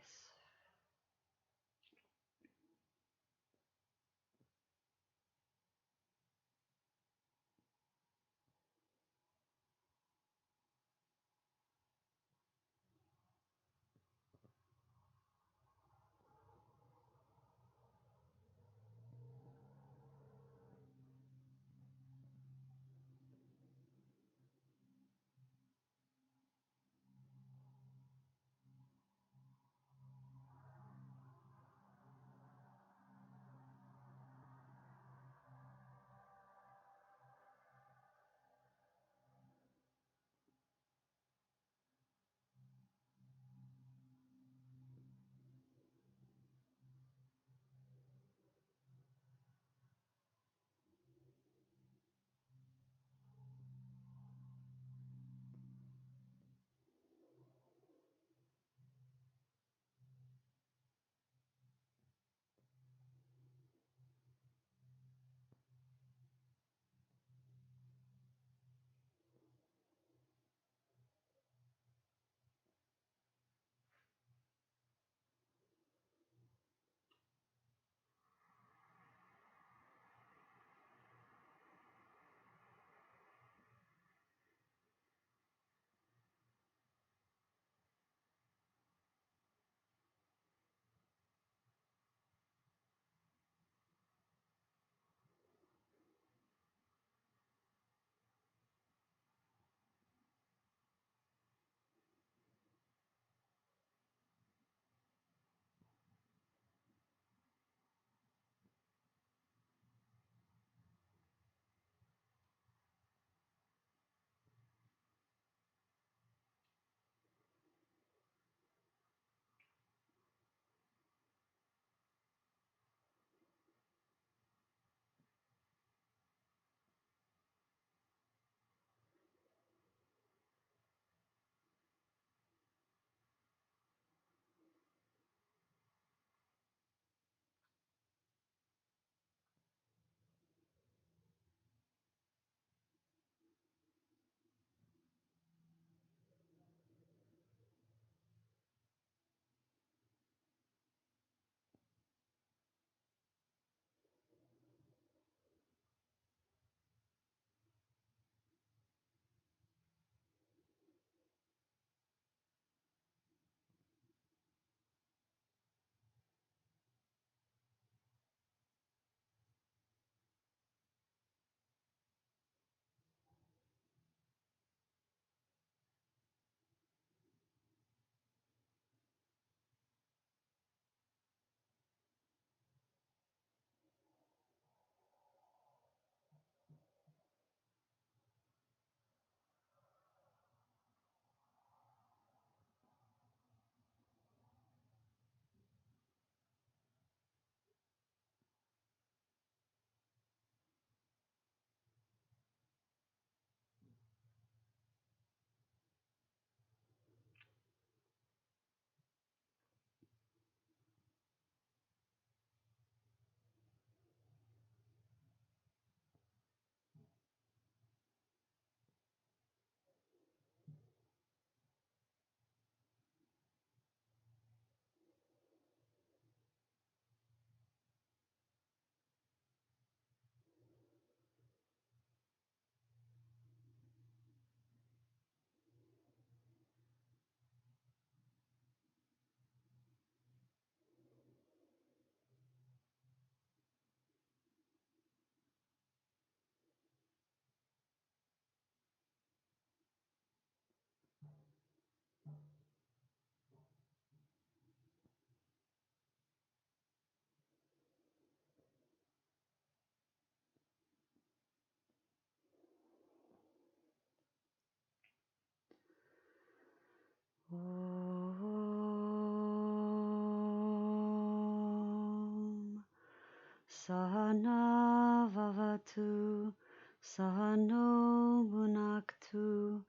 Sahana vavatu, sahano bhunaktu,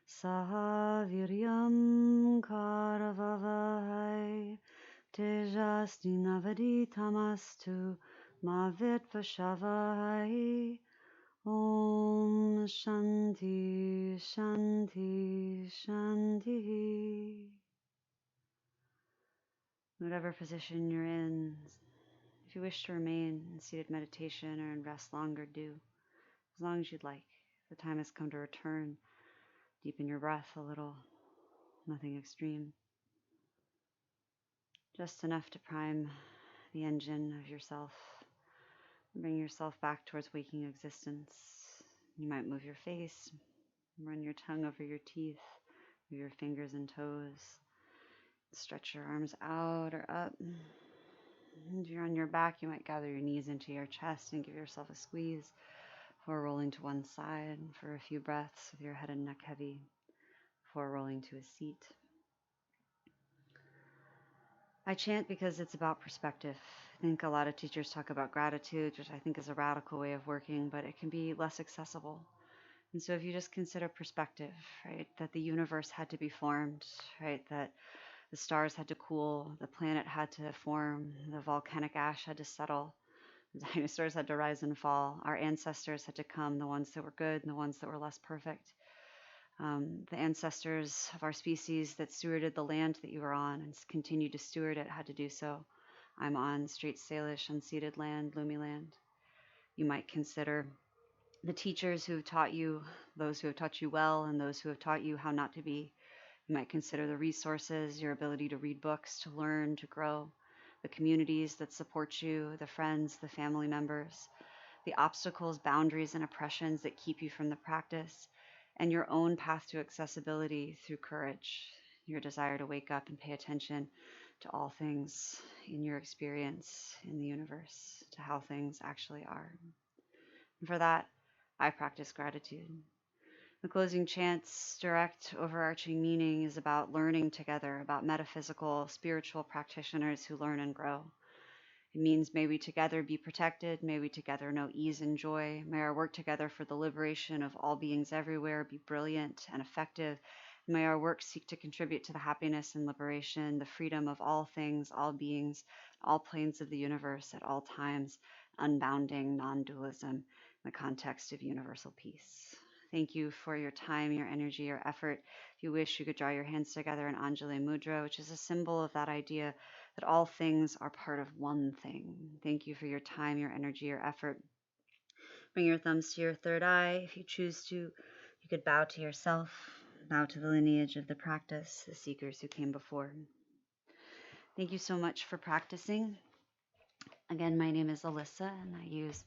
saha viryam karavavai, tejasvi navaditamastu, ma vitvashavai. Om Shanti Shanti Shanti. Whatever position you're in, if you wish to remain in seated meditation or in rest longer, do, as long as you'd like. The time has come to return. Deepen your breath a little, nothing extreme. Just enough to prime the engine of yourself. Bring yourself back towards waking existence. You might move your face, run your tongue over your teeth, move your fingers and toes. Stretch your arms out or up. If you're on your back, you might gather your knees into your chest and give yourself a squeeze before rolling to one side for a few breaths with your head and neck heavy before rolling to a seat. I chant because it's about perspective. I think a lot of teachers talk about gratitude, which I think is a radical way of working, but it can be less accessible. And so if you just consider perspective, right, that the universe had to be formed, right, that the stars had to cool, the planet had to form, the volcanic ash had to settle, the dinosaurs had to rise and fall, our ancestors had to come, the ones that were good and the ones that were less perfect. The ancestors of our species that stewarded the land that you were on and continue to steward it had to do so. I'm on straight Salish, unceded land, Lumi land. You might consider the teachers who have taught you, those who have taught you well, and those who have taught you how not to be. You might consider the resources, your ability to read books, to learn, to grow, the communities that support you, the friends, the family members, the obstacles, boundaries, and oppressions that keep you from the practice, and your own path to accessibility through courage, your desire to wake up and pay attention to all things in your experience in the universe, to how things actually are. And for that, I practice gratitude. The closing chant's direct, overarching meaning is about learning together, about metaphysical, spiritual practitioners who learn and grow. It means may we together be protected, may we together know ease and joy, may our work together for the liberation of all beings everywhere be brilliant and effective. May our work seek to contribute to the happiness and liberation, the freedom of all things, all beings, all planes of the universe at all times, unbounding non-dualism in the context of universal peace. Thank you for your time, your energy, your effort. If you wish, you could draw your hands together in Anjali Mudra, which is a symbol of that idea that all things are part of one thing. Thank you for your time, your energy, your effort. Bring your thumbs to your third eye. If you choose to, you could bow to yourself, bow to the lineage of the practice, the seekers who came before. Thank you so much for practicing. Again, my name is Alyssa, and I use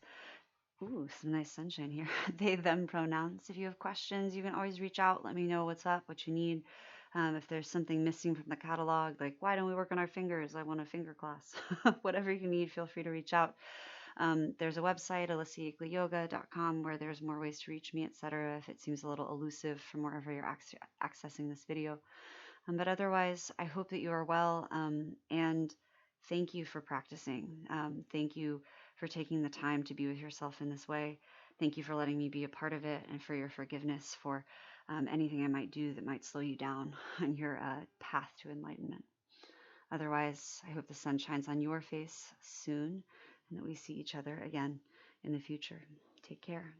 some nice sunshine here. They, them pronouns. If you have questions, you can always reach out. Let me know what's up, what you need. If there's something missing from the catalog, like why don't we work on our fingers? I want a finger class. Whatever you need, feel free to reach out. There's a website, alyssayeagleyoga.com, where there's more ways to reach me, etc. if it seems a little elusive from wherever you're accessing this video. But otherwise, I hope that you are well, and thank you for practicing. Thank you for taking the time to be with yourself in this way. Thank you for letting me be a part of it and for your forgiveness for anything I might do that might slow you down on your path to enlightenment. Otherwise, I hope the sun shines on your face soon and that we see each other again in the future. Take care.